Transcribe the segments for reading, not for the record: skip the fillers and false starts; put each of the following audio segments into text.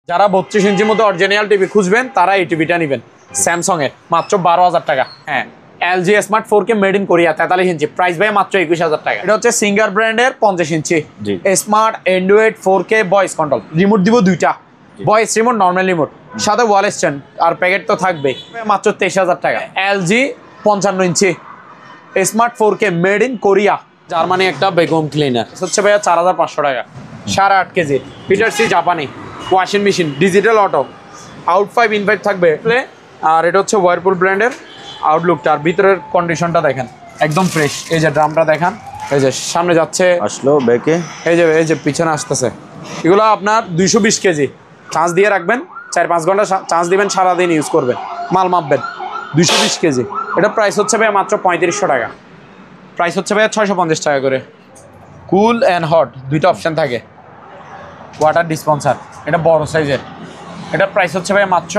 যারা 32 ইঞ্চির মধ্যে অরিজিনাল টিভি খুঁজবেন তারা এই টিভিটা নেবেন স্যামসাং এর মাত্র 12,000 টাকা। হ্যাঁ, LG smart 4K made in Korea 43 ইঞ্চি, প্রাইস ভাই মাত্র 21,000 টাকা। এটা হচ্ছে সিঙ্গার ব্র্যান্ডের 50 ইঞ্চি smart Android 4K voice control. Remote দিব দুইটা, ভয়েস রিমোট, নর্মাল রিমোট, সাথে ওয়াল স্ট্যান্ড আর প্যাকেট তো থাকবেই। মাত্র 23,000 টাকা। LG 55 inch smart 4K made in Korea, Germany একটা ভ্যাকুয়াম ক্লিনার হচ্ছে ভাইয়া 4,500 টাকা। 8.5 কেজি পিটারসি জাপানি washing machine, digital auto, out 5 in 5 থাকবে। আর এটা হচ্ছে ওয়ারপুল ব্র্যান্ডের আউটলুকটা, আর ভিতরের কন্ডিশনটা দেখেন একদম ফ্রেশ। এই যে ড্রামটা দেখেন, এই যে সামনে যাচ্ছে, আসলো ব্যাকে, এই যে পিছনে আসতেছে। এগুলো আপনার 220 কেজি। চার্জ দিয়ে রাখবেন, 4-5 ঘন্টা চার্জ দিবেন, সারাদিন ইউজ করবেন, মাল মাপবেন। 220 কেজি। এটা প্রাইস হচ্ছে ভাই মাত্র 3500 টাকা। প্রাইস হচ্ছে ভাই 650 টাকা করে। কুল অ্যান্ড হট দুইটা অপশান থাকে। ওয়াটার ডিসপেন্সার, এটা বড় সাইজের। এটা প্রাইস হচ্ছে ভাই মাত্র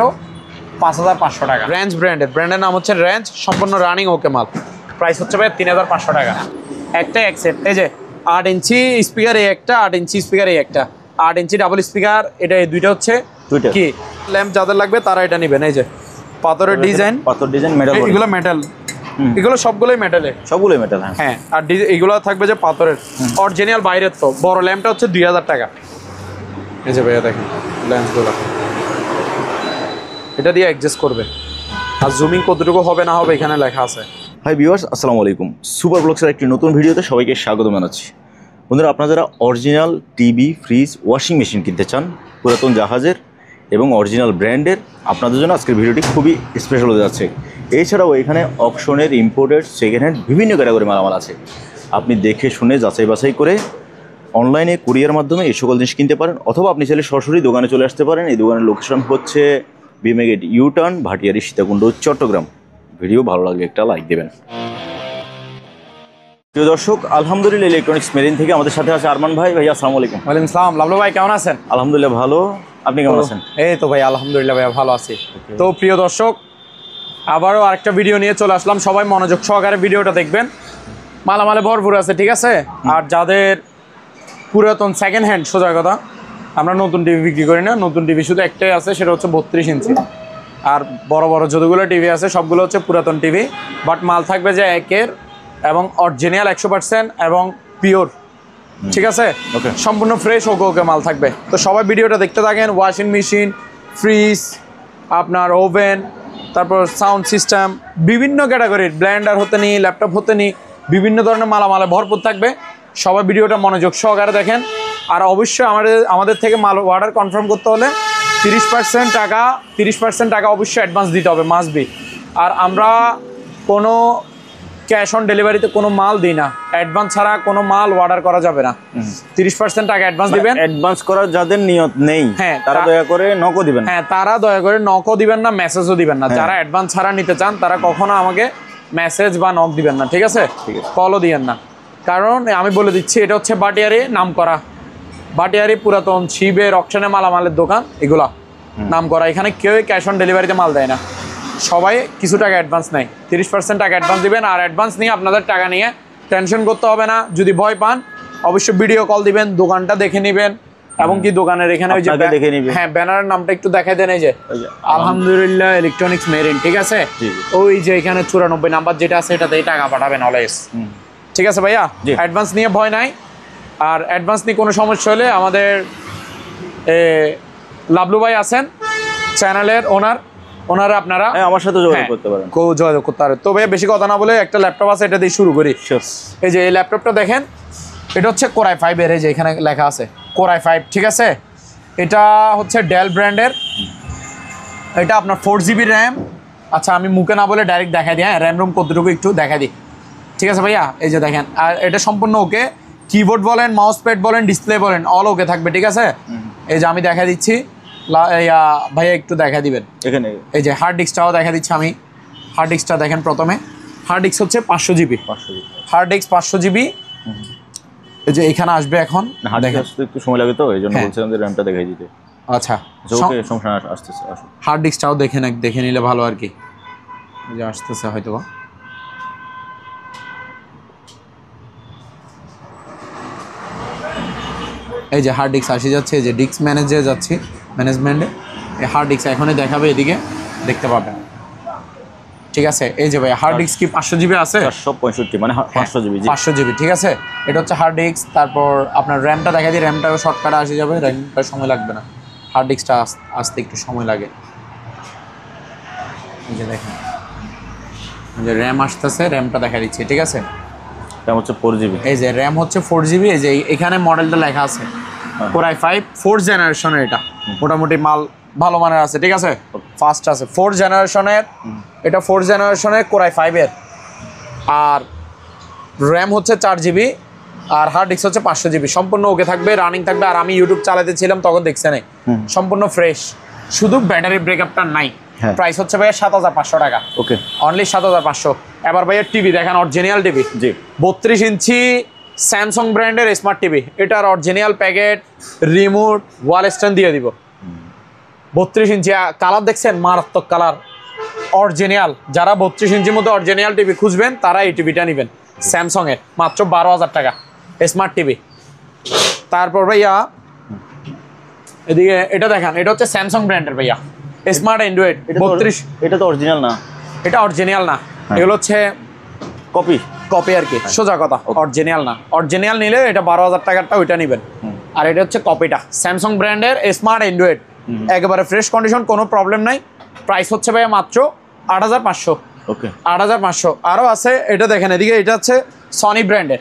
5,500 টাকা। রেঞ্জ ব্র্যান্ডের নাম হচ্ছে রেঞ্জ, সম্পূর্ণ রানিং ওকে মাল। প্রাইস হচ্ছে ভাই 3,500 টাকা। একটা এক সেট। এই যে 8 ইঞ্চি স্পিকার এই একটা, 8 ইঞ্চি স্পিকার এই একটা, 8 ইঞ্চি ডাবল স্পিকার এটা, এই দুইটা হচ্ছে কি ল্যাম্প যাদের লাগবে তারা এটা নেবেন। এই যে পাথরের ডিজাইন, মেটাল, এগুলো মেটাল, এগুলো সবগুলোই মেটালের, সবগুলোই মেটাল। হ্যাঁ, আর এগুলো থাকবে যে পাথরের অরিজিনাল বাইরের। তো বড় ল্যাম্পটা হচ্ছে 2,000 টাকা। এই যে ভাইয়া দেখেন লেন্সগুলো, এটা দিয়ে অ্যাডজাস্ট করবে। আর জুমিং কতটুকু হবে না হবে এখানে লেখা আছে। হাই ভিউয়ার্স, আসসালামু আলাইকুম। সুপার ব্লগসের একটি নতুন ভিডিওতে সবাইকে স্বাগত জানাচ্ছি। বন্ধুরা, আপনারা যারা original TV, fridge, washing machine কিনতে চান পুরাতন জাহাজের এবং অরিজিনাল ব্র্যান্ডের, আপনাদের জন্য আজকের ভিডিওটি খুবই স্পেশাল হতে যাচ্ছে। এছাড়াও এখানে অকশনের, ইম্পোর্টেড, সেকেন্ড হ্যান্ড বিভিন্ন ক্যাটাগরি মালামাল আছে। আপনি দেখে শুনে যাচাই বাছাই করে অনলাইনে কুরিয়ার মাধ্যমে এই সকল জিনিস কিনতে পারেন, অথবা আপনি চাইলে সরাসরি দোকানে চলে আসতে পারেন। এই দোকানের লোকেশন হচ্ছে BMA gate U turn, Bhatiari, Sitakunda, Chattogram. Video ভালো লাগলে একটা লাইক দেবেন। প্রিয় দর্শক, আলহামদুলিল্লাহ ইলেকট্রনিক্স মেরিন থেকে আমাদের সাথে আছে আরমান ভাই। ভাই আসসালামু আলাইকুম। ওয়ালাইকুম আসসালাম। লাভলু ভাই কেমন আছেন? আলহামদুলিল্লাহ ভালো, আপনি কেমন আছেন? এই তো ভাই আলহামদুলিল্লাহ ভাইয়া ভালো আছি। তো প্রিয় দর্শক, আবারও আরেকটা ভিডিও নিয়ে চলে আসলাম। সবাই মনোযোগ সহকারে ভিডিওটা দেখবেন, মালামালে ভরপুর আছে, ঠিক আছে? আর যাদের পুরাতন সেকেন্ড হ্যান্ড, সোজা কথা, আমরা নতুন টিভি বিক্রি করি না। নতুন টিভি শুধু একটাই আছে, সেটা হচ্ছে 32 ইঞ্চি। আর বড় বড় যতগুলো টিভি আছে সবগুলো হচ্ছে পুরাতন টিভি, বাট মাল থাকবে যে একের এবং অরিজিনাল 100% এবং পিওর, ঠিক আছে? সম্পূর্ণ ফ্রেশ ওকে মাল থাকবে। তো সবাই ভিডিওটা দেখতে থাকেন। ওয়াশিং মেশিন, ফ্রিজ, আপনার ওভেন, তারপর সাউন্ড সিস্টেম, বিভিন্ন ক্যাটাগরির ব্লেন্ডার হতে নিই, ল্যাপটপ হতে নিই, বিভিন্ন ধরনের মালামালে ভরপুর থাকবে। সবাই ভিডিওটা মনোযোগ সহকারে দেখেন। আর অবশ্যই আমাদের থেকে মাল অর্ডার কনফার্ম করতে হলে 30% টাকা অবশ্যই অ্যাডভান্স দিতে হবে, মাস্ট বি। আর আমরা কোনো ক্যাশ অন ডেলিভারিতে কোনো মাল দিই না, অ্যাডভান্স ছাড়া কোনো মাল অর্ডার করা যাবে না। 30% টাকা অ্যাডভান্স দিবেন। অ্যাডভান্স করার যাদের নিয়ত নেই, হ্যাঁ, তারা দয়া করে নকও দিবেন। হ্যাঁ, তারা দয়া করে নকও দিবেন না, মেসেজও দিবেন না। যারা অ্যাডভান্স ছাড়া নিতে চান তারা কখনো আমাকে মেসেজ বা নক দিবেন না, ঠিক আছে? কলও দিবেন না। কারণ আমি বলে দিচ্ছি, এটা হচ্ছে ভাটিয়ারি নাম করা, ভাটিয়ারি পুরাতন শিবের অকশনে মালামালের দোকান, এগুলা নাম করা। এখানে কেউ ক্যাশ অন ডেলিভারিতে মাল দেয় না, সবাই কিছু টাকা অ্যাডভান্স নেয়। 30% টাকা অ্যাডভান্স দিবেন। আর অ্যাডভান্স নিয়ে আপনাদের টাকা নিয়ে টেনশন করতে হবে না। যদি ভয় পান অবশ্যই ভিডিও কল দিবেন, দোকানটা দেখে নেবেন, এবং কি দোকানের এখানে ওই যে হ্যাঁ ব্যানারের নামটা একটু দেখাই দেন, এই যে আলহামদুলিল্লাহ ইলেকট্রনিক্স মেরিন, ঠিক আছে? ওই যে এখানে 94 নাম্বার যেটা আছে এটাতেই টাকা পাঠাবেন অলওয়েজ, ঠিক আছে ভাইয়া? অ্যাডভান্স নিয়ে ভয় নাই। আর অ্যাডভান্স নিয়ে কোনো সমস্যা হলে আমাদের লাভলু ভাই আছেন, চ্যানেলের ওনারা আপনারা আমার সাথে যোগাযোগ করতে পারেন, যোগাযোগ করতে পারেন। তবে বেশি কথা না বলে একটা ল্যাপটপ আছে, এটা দিয়ে শুরু করি। এই যে এই ল্যাপটপটা দেখেন, এটা হচ্ছে কোরাই 5 এর, এই যে এখানে লেখা আছে কোরাই 5, ঠিক আছে? এটা হচ্ছে ডেল ব্র্যান্ডের। এটা আপনার 4GB র্যাম। আচ্ছা, আমি মুখে না বলে ডাইরেক্ট দেখাই দিই। হ্যাঁ, র্যাম রুম কতটুকু একটু দেখাই দিই, ঠিক আছে ভাইয়া? এই যে দেখেন, আর এটা সম্পূর্ণ ওকে। কিবোর্ড বলেন, মাউস প্যাড বলেন, ডিসপ্লে বলেন, অল ওকে থাকবে, ঠিক আছে? এই যে আমি দেখা দিচ্ছি, ভাইয়া একটু দেখা দিবেন এখানে। এই যে হার্ড ডিস্কটাও দেখা দিচ্ছি আমি। হার্ড ডিস্কটা দেখেন প্রথমে। হার্ড ডিস্ক হচ্ছে 500GB। Hard disk 500GB। এই যে এখানে আসবে এখন, দেখেন একটু সময় লাগে তো, এই জন্য বলছিলাম যে র্যামটা দেখাই দিতে। আচ্ছা, ওকে, সমস্যা আসতেছে। হার্ড ডিস্কটাও দেখে নিলে ভালো আর কি। এই যে আসতেছে হয়তো। এই যে হার্ড ডিস্ক আসে যাচ্ছে, এই যে ডিস্ক ম্যানেজে যাচ্ছি, ম্যানেজমেন্টে এই হার্ড ডিস্ক এখনই দেখাবে, এদিকে দেখতে পাবেন। ঠিক আছে, এই যে ভাই হার্ড ডিস্ক কি 500 জিবি আছে? 465 মানে 500 জিবি। 500 জিবি, ঠিক আছে। এটা হচ্ছে হার্ড ডিস্ক। তারপর আপনার র্যামটা দেখা দিই, র্যামটাও শর্টকাটে আসে যাবে, র্যামটা সময় লাগবে না। হার্ড ডিস্কটা আসতে একটু সময় লাগে। এই যে দেখেন, এই যে র্যাম আসতেছে, র্যামটা দেখা দিচ্ছে, ঠিক আছে। র্যাম হচ্ছে 4 জিবি। এই যে র্যাম হচ্ছে 4 জিবি। এই যে এখানে মডেলটা লেখা আছে Core i5 4th জেনারেশনের। এটা মোটামুটি মাল ভালো মানের আছে, ঠিক আছে, ফাস্ট আছে। 4th জেনারেশনের, এটা 4th জেনারেশনের Core i5 এর। আর র্যাম হচ্ছে 4 জিবি, আর হার্ড ডিস্ক হচ্ছে 500 জিবি। সম্পূর্ণ ওকে থাকবে, রানিং থাকবে। আর আমি ইউটিউব চালাতে ছিলাম তখন দেখছে নাই, সম্পূর্ণ ফ্রেশ, শুধু ব্যাটারি ব্রেকআপটা নাই। প্রাইস হচ্ছে ভাইয়া 7,500 টাকা। ওকে, অনলি 7,500। এবার ভাইয়া টিভি দেখেন, অরিজিনাল টিভি, জি 32 ইঞ্চি স্যামসাং ব্র্যান্ডের স্মার্ট টিভি। এটার অরিজিনাল প্যাকেট, রিমোট, ওয়াল স্ট্যান্ড দিয়ে দিব। 32 ইঞ্চি কালার দেখছেন, মারাত্মক কালার, অরিজিনাল। যারা 32 ইঞ্চির মধ্যে অরিজিনাল টিভি খুঁজবেন তারা এই টিভিটা নেবেন, স্যামসাং এর, মাত্র 12,000 টাকা স্মার্ট টিভি। তারপর ভাইয়া এদিকে এটা দেখেন, এটা হচ্ছে স্যামসাং ব্র্যান্ডের ভাইয়া স্মার্ট অ্যান্ড্রয়েড 32। এটা তো অরিজিনাল না, এটা অরিজিনাল না, এগুলো হচ্ছে কপি কপি আর কি, সোজা কথা, অরিজিনাল না। অরিজিনাল নিলে এটা 12,000 টাকারটা ওইটা নেবেন, আর এটা হচ্ছে কপিটা। স্যামসাং ব্র্যান্ডের স্মার্ট অ্যান্ড্রয়েড, একেবারে ফ্রেশ কন্ডিশন, কোনো প্রবলেম নাই। প্রাইস হচ্ছে ভাইয়া মাত্র 8,500। ওকে, 8,500। আরও আছে, এটা দেখেন এদিকে, এটা হচ্ছে সনি ব্র্যান্ডের,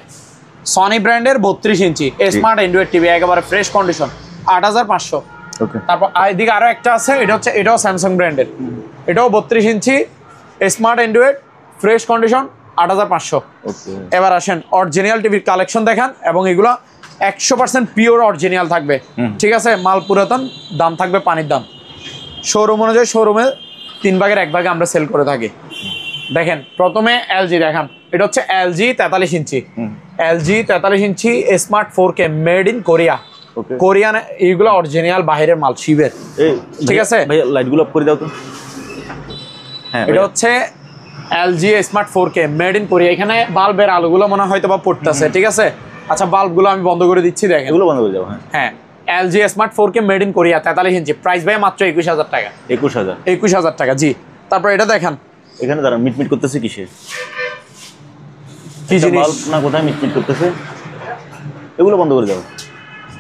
সনি ব্র্যান্ডের 32 ইঞ্চি স্মার্ট অ্যান্ড্রয়েড টিভি, একেবারে ফ্রেশ কন্ডিশন, 8,500। ওকে, তারপর এদিকে আরও একটা আছে, এটা হচ্ছে, এটাও স্যামসাং ব্র্যান্ডের, এটাও 32 ইঞ্চি স্মার্ট অ্যান্ড্রয়েড, ফ্রেশ কন্ডিশন, 8,500। ওকে, এবার আসেন অরিজিনাল টিভির কালেকশন দেখান, এবং এগুলো 100% পিওর অরিজিনাল থাকবে, ঠিক আছে। মাল পুরাতন, দাম থাকবে পানির দাম। শোরুম অনুযায়ী শোরুমে 3 ভাগের 1 ভাগে আমরা সেল করে থাকি। দেখেন প্রথমে এলজি দেখান, এটা হচ্ছে LG 43 inch, LG 43 inch smart 4K made in Korea. Korean, এইগুলো অরিজিনাল বাইরের মাল, শিবের, ঠিক আছে। ভাই লাইটগুলো অফ করে দাও তো। হ্যাঁ, এটা হচ্ছে LG smart 4K made in Korea. এখানে বাল্বের আলোগুলো মনে হয় হয়তো বা পড়তেছে, ঠিক আছে। আচ্ছা, বাল্বগুলো আমি বন্ধ করে দিচ্ছি, দেখেন এগুলো বন্ধ করে দাও। হ্যাঁ, LG smart 4K made in Korea 43 ইঞ্চি, প্রাইস ভাই মাত্র 21,000 টাকা। 21,000 টাকা, জি। তারপর এটা দেখেন, এখানে দাঁড়া, মিটমিট করতেছে কিসে, কি জিনিস না কোথায় মিটমিট করতেছে, এগুলো বন্ধ করে দাও।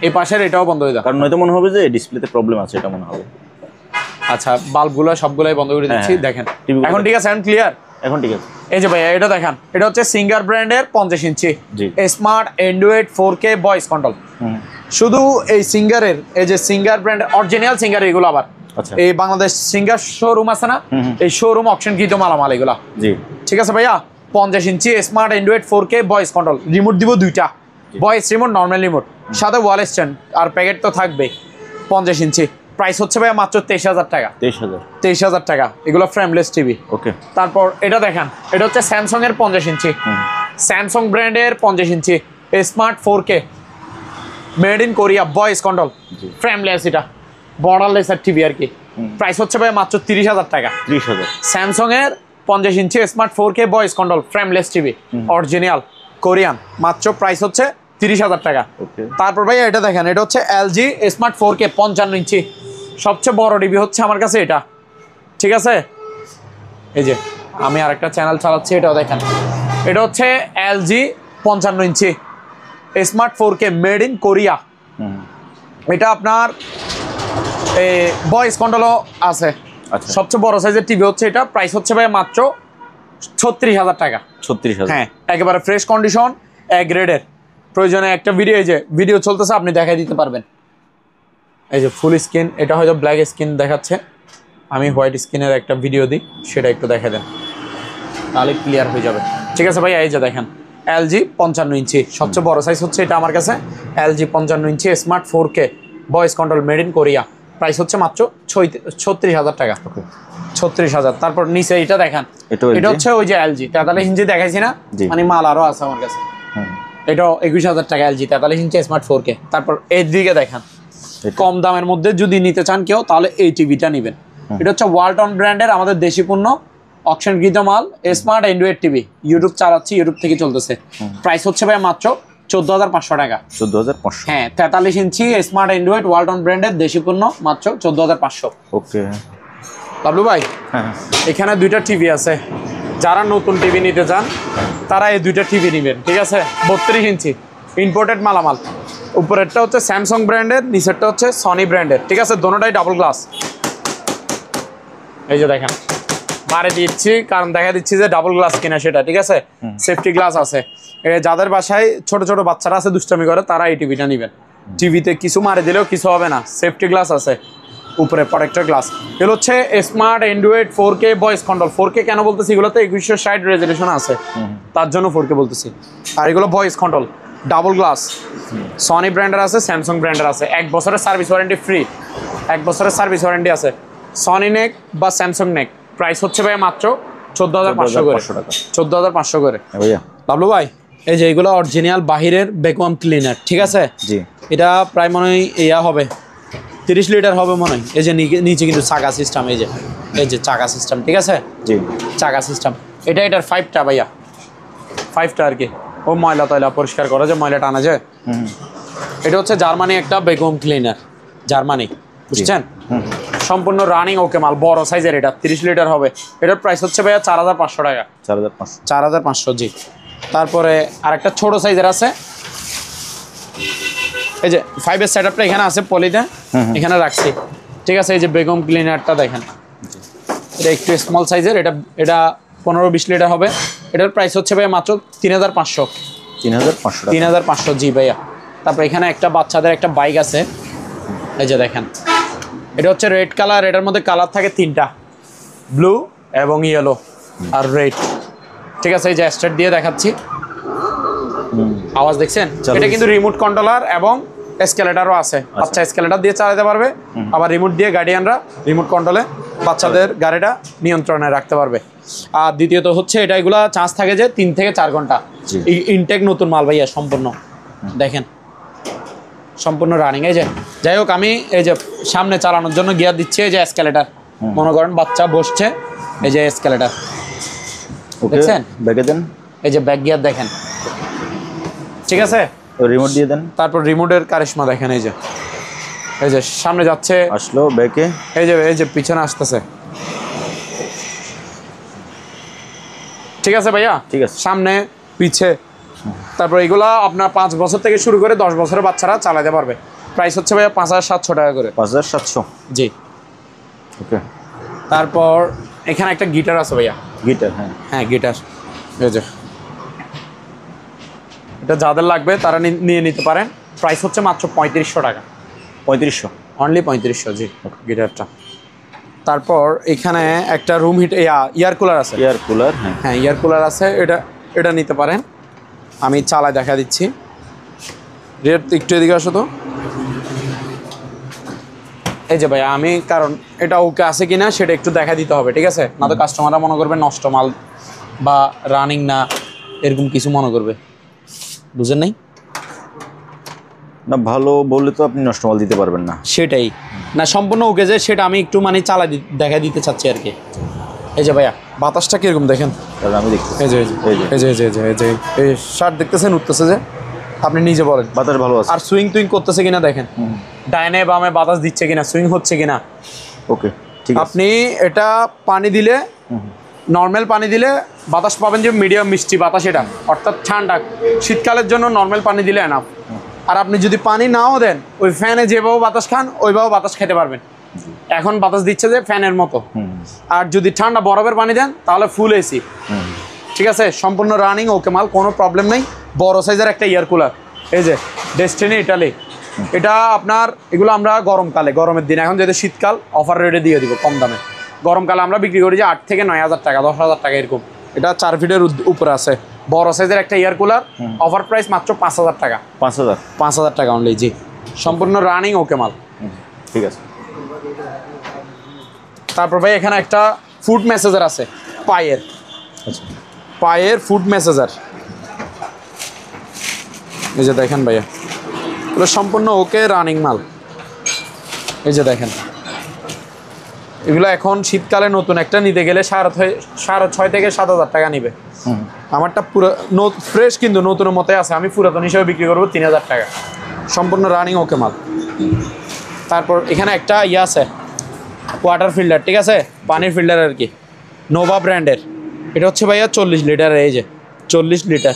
এই পাশের এটাও বন্ধ হয়ে যাবে, কারণ নয়তো মনে হবে যে ডিসপ্লেতে প্রবলেম আছে, এটা মনে হবে। আচ্ছা, বাল্বগুলো সবগুলাই বন্ধ করে দিচ্ছি, দেখেন এখন ঠিক আছে, এখন ক্লিয়ার, এখন ঠিক আছে। এই যে ভাইয়া এটা দেখেন, এটা হচ্ছে সিঙ্গার ব্র্যান্ডের 50 ইঞ্চি smart Android 4K voice control. শুধু এই সিঙ্গারের, এই যে সিঙ্গার ব্র্যান্ড অরিজিনাল সিঙ্গার, এগুলো আবার এই বাংলাদেশ সিঙ্গার শোরুম আছে না, এই শোরুম অকশন কৃত মালামাল এগুলা, জি ঠিক আছে ভাইয়া। 50 ইঞ্চি smart Android 4K voice control, remote দিব 2টা, ভয়েস রিমোট, নর্মাল রিমোট, সাথে ওয়াল স্ট্যান্ড, আর প্যাকেট তো থাকবে। 50 ইঞ্চি, প্রাইস হচ্ছে ভাইয়া মাত্র 23,000 টাকা। 23,000 টাকা, এগুলো ফ্রেমলেস টিভি। ওকে, তারপর এটা দেখেন, এটা হচ্ছে স্যামসাং এর 50 ইঞ্চি, স্যামসাং ব্র্যান্ডের 50 ইঞ্চি smart 4K made in Korea voice control, frameless, এটা বর্ডারলেস আর টিভি আর কি। প্রাইস হচ্ছে ভাই মাত্র 30,000 টাকা। 30,000, স্যামসাং এর 50 ইঞ্চি smart 4K voice control frameless TV, original Korean, মাত্র প্রাইস হচ্ছে 30,000 টাকা। তারপর ভাই এটা দেখেন, এটা হচ্ছে এলজি স্মার্ট 4K 55 ইঞ্চি, সবচেয়ে বড় টিভি হচ্ছে আমার কাছে এটা, ঠিক আছে। এই যে আমি আরেকটা চ্যানেল চালাচ্ছি, এটাও দেখেন, এটা হচ্ছে LG 55 inch smart 4K made in Korea. এটা আপনার ভয়েস কন্ট্রোলও আছে, সবচেয়ে বড় সাইজের টিভি হচ্ছে এটা। প্রাইস হচ্ছে ভাই মাত্র 36,000 টাকা। 36,000, হ্যাঁ, একেবারে ফ্রেশ কন্ডিশন, এ গ্রেডের। প্রয়োজনে একটা ভিডিও, এই যে ভিডিও চলতেছে, আপনি দেখাই দিতে পারবেন। এই যে ফুল স্ক্রিন, এটা হয়তো ব্ল্যাক স্ক্রিন দেখাচ্ছে, আমি হোয়াইট স্ক্রিনের একটা ভিডিও দিই, সেটা একটু দেখে দেন, তাহলে ক্লিয়ার হয়ে যাবে, ঠিক আছে ভাই। এই যে দেখেন, এলজি 55 ইঞ্চি, সবচেয়ে বড় সাইজ হচ্ছে এটা আমার কাছে, LG 55 inch smart 4K voice control made in Korea. Price হচ্ছে মাত্র 36,000 টাকা। 36,000। তারপর নিচে এটা দেখেন, এটা হচ্ছে ওই যে এলজি 43 ইঞ্চি দেখাইছি না, মানে মাল আরও আছে আমার কাছে, এটাও 21,000 টাকা, এলজি 43 ইঞ্চি স্মার্ট 4K। তারপর এর দিকে দেখেন, কম দামের মধ্যে যদি নিতে চান কেউ, তাহলে এই টিভিটা নেবেন। এটা হচ্ছে ওয়ালটন ব্র্যান্ডের আমাদের দেশি পণ্য, অকশনকৃত মাল, স্মার্ট অ্যান্ড্রয়েড টিভি। ইউটিউব চালাচ্ছি, ইউটিউব থেকে চলতেছে। প্রাইস হচ্ছে ভাই মাত্র 14,500 টাকা। 14,500। হ্যাঁ 43 ইঞ্চি স্মার্ট অ্যান্ড্রয়েড ওয়ালটন ব্র্যান্ডের দেশি পণ্য, মাত্র 14,500। ওকে বাবলু ভাই, হ্যাঁ এখানে দুইটা টিভি আছে, যারা নতুন টিভি নিতে চান তারা এই দুইটা টিভি নেবেন, ঠিক আছে? 32 ইঞ্চি ইম্পোর্টেড মালামাল। উপরেরটা হচ্ছে স্যামসাং ব্র্যান্ডের, নিচেরটা হচ্ছে সনি ব্র্যান্ডের, ঠিক আছে? দোনোটাই ডাবল গ্লাস। এই যে দেখেন মারে দিচ্ছি, কারণ দেখা দিচ্ছি যে ডাবল গ্লাস কিনা সেটা, ঠিক আছে? সেফটি গ্লাস আছে। যাদের বাসায় ছোট ছোট বাচ্চারা আছে দুষ্টামি করে, তারা এই টিভিটা নেবেন। টিভিতে কিছু মারে দিলেও কিছু হবে না, সেফটি গ্লাস আছে উপরে, প্রোটেক্টর গ্লাস। এগুলো হচ্ছে smart Android 4K voice control. 4K কেন বলতেছি, এগুলোতে 2160 রেজলিউশন আছে, তার জন্য 4K বলতেছি। আর এগুলো voice control, double glass. Sony ব্র্যান্ডের আছে, স্যামসাং ব্র্যান্ডের আছে। 1 বছরের সার্ভিস ওয়ারেন্টি ফ্রি, 1 বছরের সার্ভিস ওয়ারেন্টি আছে। সনি নেক বা স্যামসাং নেক, প্রাইস হচ্ছে ভাই মাত্র 14,500 করে, 14,500 করে। ভাইয়া বাবলু ভাই, এই যে এগুলো অরিজিনাল বাহিরের ভ্যাকুয়াম ক্লিনার, ঠিক আছে? জি। এটা প্রায় মনে হয় ইয়া হবে 30 লিটার হবে মনে হয়। এই যে নিচে কিন্তু চাকা সিস্টেম, এই যে চাকা সিস্টেম, ঠিক আছে? জি চাকা সিস্টেম। এটার 5টা ভাইয়া, 5টা আর কি। ও ময়লা টয়লা পরিষ্কার করা যায়, ময়লা টানা যায়। এটা হচ্ছে জার্মানি একটা ভ্যাকুয়াম ক্লিনার, জার্মানি, বুঝছেন? সম্পূর্ণ রানিং ওকে মাল, বড় সাইজের। এটা 30 লিটার হবে। এটার প্রাইস হচ্ছে ভাইয়া 4,500 টাকা। 4,500 জি। তারপরে আরেকটা ছোট সাইজের আছে, এই যে 5 এর সেটআপটা এখানে আছে পলিতে, এখানে রাখছি, ঠিক আছে? এই যে বেগম ক্লিনারটা দেখেন, এটা একটু স্মল সাইজের। এটা 15-20 লিটার হবে। এটার প্রাইস হচ্ছে ভাইয়া মাত্র 3,500। 3,500 জি ভাইয়া। তারপর এখানে একটা বাচ্চাদের একটা বাইক আছে, এই যে দেখেন, এটা হচ্ছে রেড কালার। এটার মধ্যে কালার থাকে 3টা, ব্লু এবং ইয়েলো আর রেড, ঠিক আছে? এই যে স্টার্ট দিয়ে দেখাচ্ছি, আওয়াজ দেখছেন? এটা কিন্তু রিমোট কন্ট্রোলার এবং এসকেলেটারও আছে। বাচ্চা এসকেলেটার দিয়ে চালাতে পারবে, আবার রিমোট দিয়ে গার্ডিয়ানরা রিমোট কন্ট্রোলে বাচ্চাদের গাড়িটা নিয়ন্ত্রণে রাখতে পারবে। আর দ্বিতীয়ত হচ্ছে এগুলা চার্জ থাকে যে 3 থেকে 4 ঘন্টা। ইনটেক নতুন মাল ভাইয়া, সম্পূর্ণ দেখেন, সম্পূর্ণ রানিং। এই যে যাই হোক, আমি এই যে সামনে চালানোর জন্য গিয়ার দিচ্ছি, এই যে এসকেলেটার, মনে করেন বাচ্চা বসছে, এই যে এসকেলেটার দেখছেন? ব্যাগে দেন, এই যে ব্যাক গিয়ার দেখেন, ঠিক আছে? রিমোট দিয়ে দেন। তারপর রিমোটের কারিশমা দেখেন, এই যে সামনে যাচ্ছে, আসলো ব্যাকে, এই যে পিছনে আসতেছে, ঠিক আছে ভাইয়া? ঠিক আছে, সামনে পিছে। তারপর এগুলা আপনার 5 বছর থেকে শুরু করে 10 বছরের বাচ্চারা চালাতে পারবে। প্রাইস হচ্ছে ভাইয়া 5,700 টাকা করে। 5,700 জি। ওকে। তারপর এখানে একটা গিটার আছে ভাইয়া, গিটার। হ্যাঁ গিটার। এই যে এটা যাদের লাগবে তারা নিয়ে নিতে পারেন। প্রাইস হচ্ছে মাত্র 3500 টাকা। 3500 অনলি 3500 জি গিটারটা। তারপর এখানে একটা রুম হিট ইয়ার কুলার আছে। ইয়ার কুলার, হ্যাঁ ইয়ার কুলার আছে। এটা নিতে পারেন। আমি চালায় দেখা দিচ্ছি। রেট একটু এদিকে আসো তো। এই যে ভাই, আমি কারণ এটা ওকে আছে কিনা সেটা একটু দেখা দিতে হবে, ঠিক আছে? না তো কাস্টমাররা মনে করবে নষ্ট মাল বা রানিং না, এরকম কিছু মনে করবে, বুঝেন নাই? না ভালো বললে তো আপনি নষ্ট মাল দিতে পারবেন না। সেটাই না, সম্পূর্ণ ওকে যে সেটা আমি একটু মানে দেখা দিতে চাচ্ছি আর কি। এই যে ভাইয়া, বাতাসটা কিরকম দেখেন। আমি দেখছি, এই শার্ট দেখতেছেন উঠতেছে যে, আপনি নিজে বলেন বাতাস ভালো আছে। আর সুইং টুইং করতেছে কিনা দেখেন, ডাইনে বামে বাতাস দিচ্ছে কিনা, সুইং হচ্ছে কিনা। ওকে ঠিক আছে। আপনি এটা পানি দিলে, নর্মাল পানি দিলে বাতাস পাবেন যে মিডিয়াম মিষ্টি বাতাস, এটা অর্থাৎ ঠান্ডা। শীতকালের জন্য নর্মাল পানি দিলে এনাফ। আর আপনি যদি পানি নাও দেন, ওই ফ্যানে যেভাবে বাতাস খান ওইভাবে বাতাস খেতে পারবেন। এখন বাতাস দিচ্ছে যে ফ্যানের মতো। আর যদি ঠান্ডা বরফের পানি দেন তাহলে ফুল এসি, ঠিক আছে? সম্পূর্ণ রানিং ওকে মাল, কোনো প্রবলেম নেই। বড় সাইজের একটা ইয়ার কুলার, এই যে ডেস্টিনি ইটালি। এটা আপনার এগুলো আমরা গরমের দিন, এখন যেহেতু শীতকাল, অফার রেটে দিয়ে দিব কম দামে। গরমকালে আমরা বিক্রি করি যে 8 থেকে 9,000 টাকা, 10,000 টাকা এরকম। এটা 4 ফিটের উপরে আছে, বড় সাইজের একটা ইয়ার কুলার। অফার প্রাইস মাত্র 5,000 টাকা। 5,000 টাকা অনলি জি। সম্পূর্ণ রানিং ওকে মাল, ঠিক আছে। তারপর ভাই এখানে একটা ফুড মেসেজার আছে, পায়ের ফুড মেসেজার। এই যে দেখেন ভাইয়া, এগুলো সম্পূর্ণ ওকে রানিং মাল। এই যে দেখেন, এগুলো এখন শীতকালে নতুন একটা নিতে গেলে 6,500 থেকে 7,000 টাকা নিবে। আমারটা পুরো ফ্রেশ, কিন্তু নতুনের মতোই আছে। আমি পুরাতন হিসেবে বিক্রি করবো 3,000 টাকা, সম্পূর্ণ রানিং ওকে মাল। তারপর এখানে একটা ইয়ে আছে, ওয়াটার ফিল্টার, ঠিক আছে, পানির ফিল্টার আর কি, নোভা ব্র্যান্ডের। এটা হচ্ছে ভাইয়া 40 লিটার, এই যে 40 লিটার।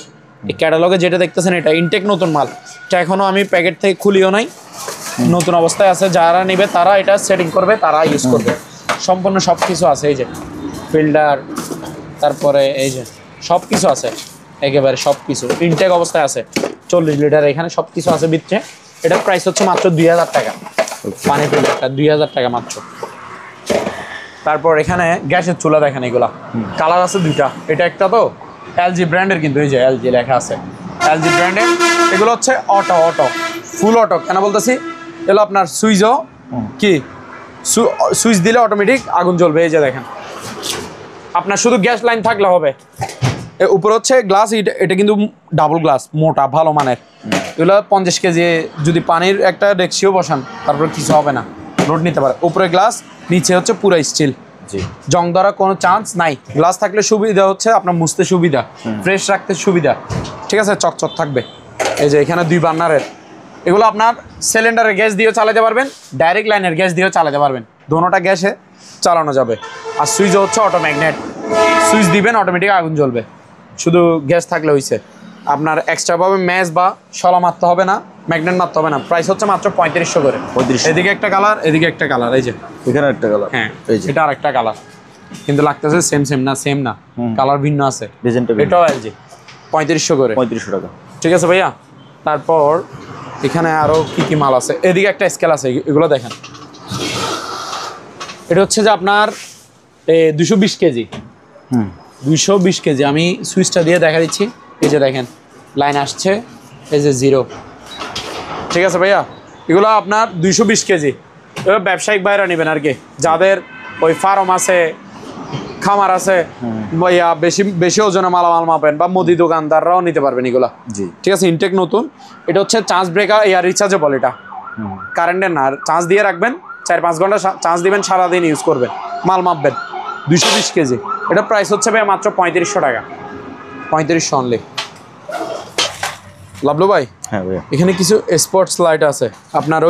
এই ক্যাটালগে যেটা দেখতেছেন এটা ইনটেক নতুন মাল। এটা এখনও আমি প্যাকেট থেকে খুলিও নাই, নতুন অবস্থায় আছে। যারা নেবে তারা এটা সেটিং করবে, তারা ইউজ করবে। সম্পূর্ণ সব কিছু আছে, এই যে ফিল্টার, তারপরে এই যে সব কিছু আছে, একেবারে সব কিছু ইনটেক অবস্থায় আছে। 40 লিটার, এখানে সব কিছু আছে ভিতরে। এটার প্রাইস হচ্ছে মাত্র 2,000 টাকা, পানি ফিল্টারটা 2,000 টাকা মাত্র। তারপর এখানে গ্যাসের চুলা দেখেন, এগুলা কালার আছে দুইটা। এটা একটা তো এলজি ব্র্যান্ডের, কিন্তু এই যে এলজি লেখা আছে, এলজি ব্র্যান্ডের। এগুলো হচ্ছে অটো ফুল অটো। কেন বলতেছি, এগুলো আপনার সুইচও কি সুইচ দিলে অটোমেটিক আগুন জ্বলবে। এই যে দেখেন, আপনার শুধু গ্যাস লাইন থাকলে হবে। উপরে হচ্ছে গ্লাস, এটা কিন্তু ডাবল গ্লাস, মোটা ভালো মানের। এগুলো 50 কেজি যদি পানির একটা ডেকচিও বসান, তারপরে কিছু হবে না, লোড নিতে পারে। উপরে গ্লাস, নিচে হচ্ছে পুরো স্টিল, জং ধরার কোনো চান্স নাই। গ্লাস থাকলে সুবিধা হচ্ছে আপনার মুছতে সুবিধা, ফ্রেশ রাখতে সুবিধা, ঠিক আছে, চকচক থাকবে। এই যে এখানে 2 বার্নারের, এগুলো আপনার সিলিন্ডারের গ্যাস দিয়েও চালাতে পারবেন, ডাইরেক্ট লাইনের গ্যাস দিয়েও চালাতে পারবেন, দোনোটা গ্যাসে চালানো যাবে। আর সুইচ হচ্ছে অটো ম্যাগনেট, সুইচ দিবেন অটোমেটিক আগুন জ্বলবে, শুধু গ্যাস থাকলে হইছে। আপনার এক্সট্রাভাবে ম্যাচ বা শলা মারতে হবে না, ম্যাগনেট মারতে হবে না। প্রাইস হচ্ছে মাত্র 3500 করে। এদিকে একটা কালার, এদিকে একটা কালার, এই যে এখানে একটা কালার, হ্যাঁ এটা আর একটা কালার, কিন্তু লাগতেছে সেম না, কালার ভিন্ন আছে। এটাও এলজি, 3500 করে, 3500 টাকা, ঠিক আছে ভাইয়া। তারপর এখানে আরো কি মাল আছে, এদিকে একটা স্কেল আছে, এগুলো দেখেন। এটা হচ্ছে যে আপনার 220 কেজি, 220 কেজি। আমি সুইচটা দিয়ে দেখা দিচ্ছি, এই যে দেখেন লাইন আসছে, এই যে 0, ঠিক আছে ভাইয়া। এগুলো আপনার 220 কেজি। এবার ব্যবসায়িক বাইরে নেবেন আর কি, যাদের ওই ফার্ম আছে, খামার আছে, ভাইয়া বেশি ওজনে মালামাল মাপেন, বা মুদি দোকানদাররাও নিতে পারবেন এগুলা, ঠিক আছে। ইনটেক নতুন। এটা হচ্ছে চার্জ ব্রেকার, এয়ার রিচার্জেবল, এটা কারেন্টের না। চার্জ দিয়ে রাখবেন, 4-5 ঘন্টা চার্জ দিবেন, সারাদিন ইউজ করবেন, মাল মাপবেন। 220 কেজি। এটা প্রাইস হচ্ছে ভাই মাত্র 3500 টাকা, 3500 অনলি। লাভলু ভাই, হ্যাঁ ভাইয়া, এখানে কিছু স্পোর্টস লাইট আছে আপনার,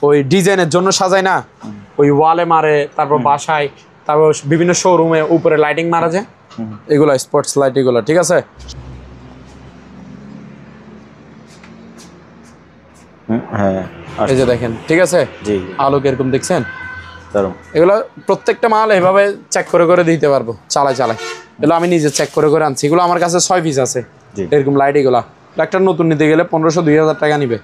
ওই ডিজাইনের জন্য সাজায় না, ওই ওয়ালে মারে, তারপর বাসায়, তারপর বিভিন্ন শোরুমে উপরে লাইটিং মারা যায়, এগুলো স্পোর্টস লাইট, এগুলো ঠিক আছে। হ্যাঁ এই যে দেখেন, ঠিক আছে, আলো কিরকম দেখছেন। এগুলো প্রত্যেকটা মাল এভাবে চেক করে দিতে পারবো, চালাই। এগুলো আমি নিজে চেক করে আনছি। এগুলো আমার কাছে 6 পিস আছে এরকম লাইট। এগুলা একটা নতুন নিতে গেলে 1500-2000 টাকা নিবে।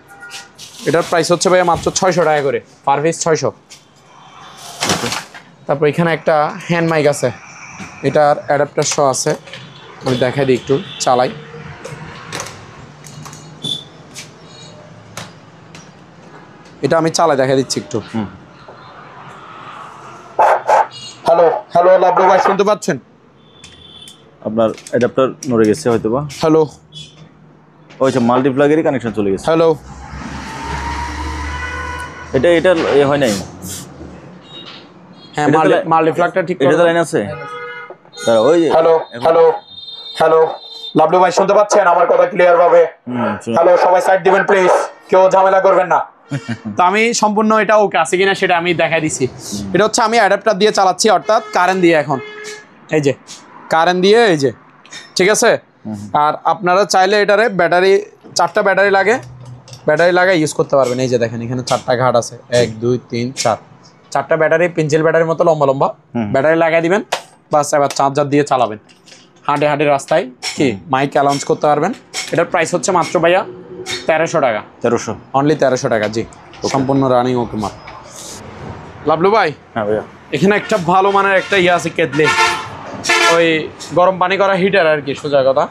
এটার প্রাইস হচ্ছে ভাই মাত্র 600 টাকা করে, পার পিস 600। তারপর এখানে একটা হ্যান্ড মাইক আছে, এটার অ্যাডাপ্টার সহ আছে, আমি দেখাই দিই, একটু চালাই। এটা আমি চালাই দেখা দিচ্ছি একটু। হ্যালো লাভলু ভাই, শুনতে পাচ্ছেন? আপনার অ্যাডাপ্টার নড়ে গেছে হয়তো বা। হ্যালো, ওইটা মাল্টিপ্লাগেরই কানেকশন চলে গেছে। হ্যালো, এটা হয় নাই। হ্যাঁ, মাল্টিপ্লাগটা ঠিক করে। এটা লাইন আছে। ওই হ্যালো লাভলু ভাই, শুনতে পাচ্ছেন আমার কথা ক্লিয়ার ভাবে? হ্যালো, সবাই সাইড দিবেন প্লিজ, কেউ ঝামেলা করবেন না। তো আমি সম্পূর্ণ এটা ওকে আছে কিনা সেটা আমি দেখাই দিচ্ছি। এটা হচ্ছে আমি অ্যাডাপ্টার দিয়ে চালাচ্ছি, অর্থাৎ কারেন্ট দিয়ে। এখন এই যে কারেন্ট দিয়ে, এই যে, ঠিক আছে। আর আপনারা চাইলে এটারে ব্যাটারি, 4টা ব্যাটারি লাগে ইউজ করতে পারবেন। এই যে দেখেন, এখানে 4টা ঘাট আছে, 1 2 3 4, 4টা ব্যাটারি, পেন্সিল ব্যাটারির মতো লম্বা ব্যাটারি লাগাই দিবেন, বাস। এবার চার্জার দিয়ে চালাবেন, হাঁটে রাস্তায় কি মাইক অ্যালাউন্স করতে পারবেন। এটার প্রাইস হচ্ছে মাত্র ভাইয়া 1300 টাকা, 1300 অনলি, 1300 টাকা, জি, সম্পূর্ণ রানিং ওকে মাল। লাভলু ভাই, হ্যাঁ ভাইয়া, এখানে একটা ভালো মানের একটা আছে, কেটলি, ওই গরম পানি করা হিটার আর কি, সোজা কথা।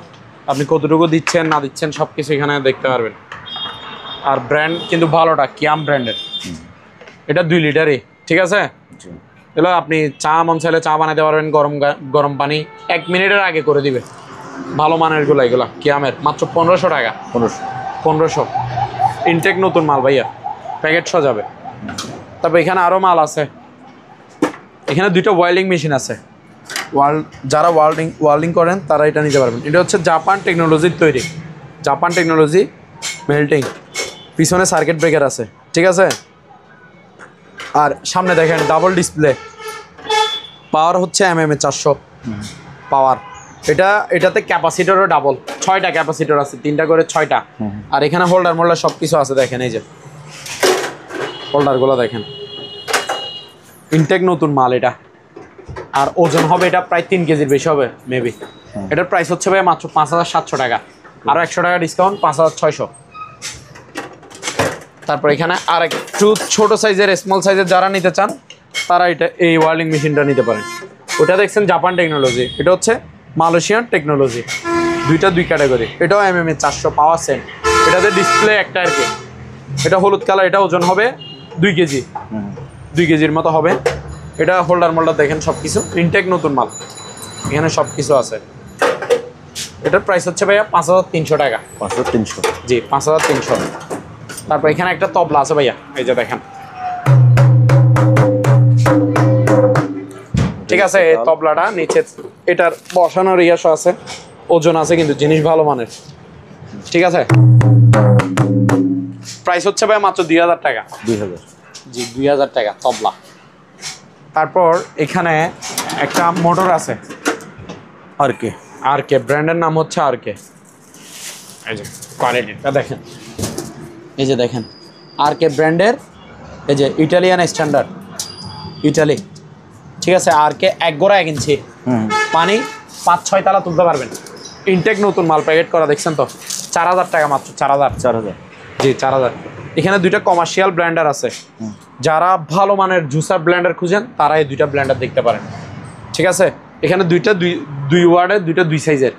আপনি কতটুকু দিচ্ছেন না দিচ্ছেন সব কিছু এখানে দেখতে পারবেন। আর ব্র্যান্ড কিন্তু ভালোটা, কিয়াম ব্র্যান্ডের। এটা 2 লিটারই, ঠিক আছে। এগুলো আপনি চা মন চাইলে চা বানাতে পারবেন, গরম পানি 1 মিনিটের আগে করে দিবে। ভালো মানের এগুলা কিয়ামের, মাত্র 1500 টাকা, 1500 ইনটেক নতুন মাল ভাইয়া, প্যাকেট সাজাবে। তারপর এখানে আরও মাল আছে, এখানে দুইটা ওয়েল্ডিং মেশিন আছে, যারা ওয়েল্ডিং করেন তারা এটা নিতে পারবেন। এটা হচ্ছে জাপান টেকনোলজির তৈরি, জাপান টেকনোলজি মেল্টিং। পিছনে সার্কিট ব্রেকার আছে, ঠিক আছে। আর সামনে দেখেন ডাবল ডিসপ্লে, পাওয়ার হচ্ছে এমএম 400 পাওয়ার। এটাতে ক্যাপাসিটরও ডাবল, 6টা ক্যাপাসিটর আছে, 3টা করে 6টা। আর এখানে হোল্ডার মোল্ডার সব কিছু আছে, দেখেন এই যে হোল্ডারগুলো দেখেন, ইনটেক নতুন মাল এটা। আর ওজন হবে এটা প্রায় 3 কেজির বেশি হবে মেবি। এটার প্রাইস হচ্ছে ভাই মাত্র 5700 টাকা, আরও 100 টাকা ডিসকাউন্ট, 5600। তারপর এখানে আর একটু ছোটো সাইজের, স্মল সাইজের যারা নিতে চান তারা এই ওয়েল্ডিং মেশিনটা নিতে পারেন। ওটা দেখছেন জাপান টেকনোলজি, এটা হচ্ছে মালয়েশিয়ান টেকনোলজি। দুইটা 2 ক্যাটাগরি। এটাও এমএম 400 পাওয়ার সেন্ট। এটাতে ডিসপ্লে একটা আর কি। এটা হলুদ কালার, এটা ওজন হবে 2 কেজি, 2 কেজির মতো হবে। এটা হোল্ডার মোল্ডার দেখেন, সব কিছু ইনটেক নতুন মাল, এখানে সব কিছু আছে। এটার প্রাইস হচ্ছে ভাইয়া 5300 টাকা। 5300? জি 5300। তারপর এখানে একটা তবলা আছে ভাইয়া, এই যে দেখেন, ঠিক আছে। এই তবলাটা নিচে এটার বসানোর ইয়াস আছে, ওজন আছে, কিন্তু জিনিস ভালো মানের, ঠিক আছে। প্রাইস হচ্ছে ভাই মাত্র 2000 টাকা। 2000? জি 2000 টাকা তবলা। তারপর এখানে একটা মোটর আছে, আর কে ব্র্যান্ডের নাম হচ্ছে আর কে। এই যে কোয়ালিটিটা দেখেন, এই যে দেখেন আর কে ব্র্যান্ডের, এই যে ইটালিয়ান স্ট্যান্ডার্ড, ইটালি, ঠিক আছে। আর কে 1 গোড়া 1 ইঞ্চি, পানি 5-6 তালা তুলতে পারবেন। ইনটেক নতুন মাল, প্যাকেট করা, দেখছেন তো। 4000 টাকা মাত্র। 4000? জি 4000। এখানে দুইটা কমার্শিয়াল ব্লেন্ডার আছে, যারা ভালো মানের জুসার ব্লেন্ডার খুঁজেন তারা এই দুইটা ব্লেন্ডার দেখতে পারেন, ঠিক আছে। এখানে দুই ওয়াটের, দুইটা 2 সাইজের।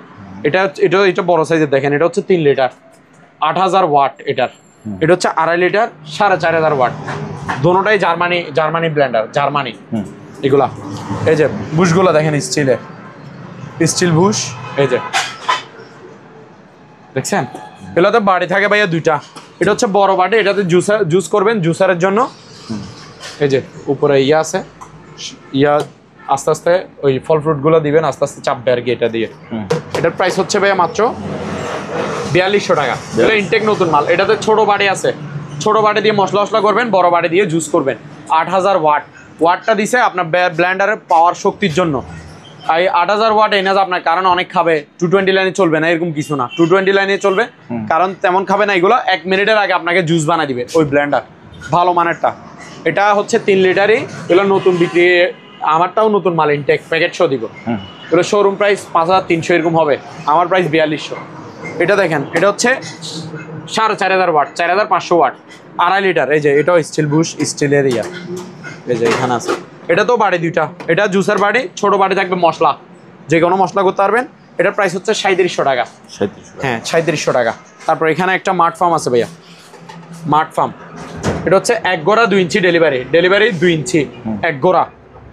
এটা বড় সাইজের দেখেন, এটা হচ্ছে 3 লিটার 8000 ওয়াট এটার। এটা হচ্ছে 2.5 লিটার 4500 ওয়াট। দোনোটাই জার্মানি ব্লেন্ডার, জার্মানি এগুলা। এই যে বুশগুলো দেখেন, স্টিল বুশ, এই যে দেখছেন। এগুলোতে বাড়ি থাকে ভাইয়া 2টা। এটা হচ্ছে বড় বাটি, এটাতে জুস করবেন, জুসারের জন্য। এই যে উপরে আছে, আস্তে আস্তে ওই ফল ফ্রুটগুলো দিবেন, আস্তে আস্তে চাপবে আর কি এটা দিয়ে। এটার প্রাইস হচ্ছে ভাইয়া মাত্র 4200 টাকা। এটা ইনটেক নতুন মাল। এটাতে ছোট বাটি আছে, ছোট বাটি দিয়ে মশলা করবেন, বড় বাটি দিয়ে জুস করবেন। 8000 ওয়াটটা দিছে আপনার ব্লেন্ডারের পাওয়ার শক্তির জন্য। এই 8000 ওয়াট এনে আপনার, কারণ অনেক খাবে, 220 লাইনে চলবে না এরকম কিছু না, 220 লাইনে চলবে, কারণ তেমন খাবে না এগুলো। 1 মিনিটের আগে আপনাকে জুস বানিয়ে দিবে ওই ব্লেন্ডার, ভালো মানেরটা। এটা হচ্ছে 3 লিটারই, এগুলো নতুন বিক্রি, আমারটাও নতুন মাল, ইনটেক প্যাকেট শো দিব। এগুলো শোরুম প্রাইস 5300 এরকম হবে, আমার প্রাইস 4200। এটা দেখেন, এটা হচ্ছে 4500 ওয়াট, 4500 ওয়াট, 2.5 লিটার। এই যে এটাও স্টিল বুশ, স্টিলের ইয়া, এই যে এখানে আছে। এটা তো বাড়ি 2টা, এটা জুসার বাড়ি, ছোট বাড়ি থাকবে মশলা, যে কোনো মশলা করতে পারবেন। এটার প্রাইস হচ্ছে 3700 টাকা। হ্যাঁ 3700 টাকা। তারপর এখানে একটা মার্ট ফার্ম আছে ভাইয়া, মার্ট ফার্ম। এটা হচ্ছে 1 গোড়া 2 ইঞ্চি ডেলিভারি 2 ইঞ্চি 1 গোড়া।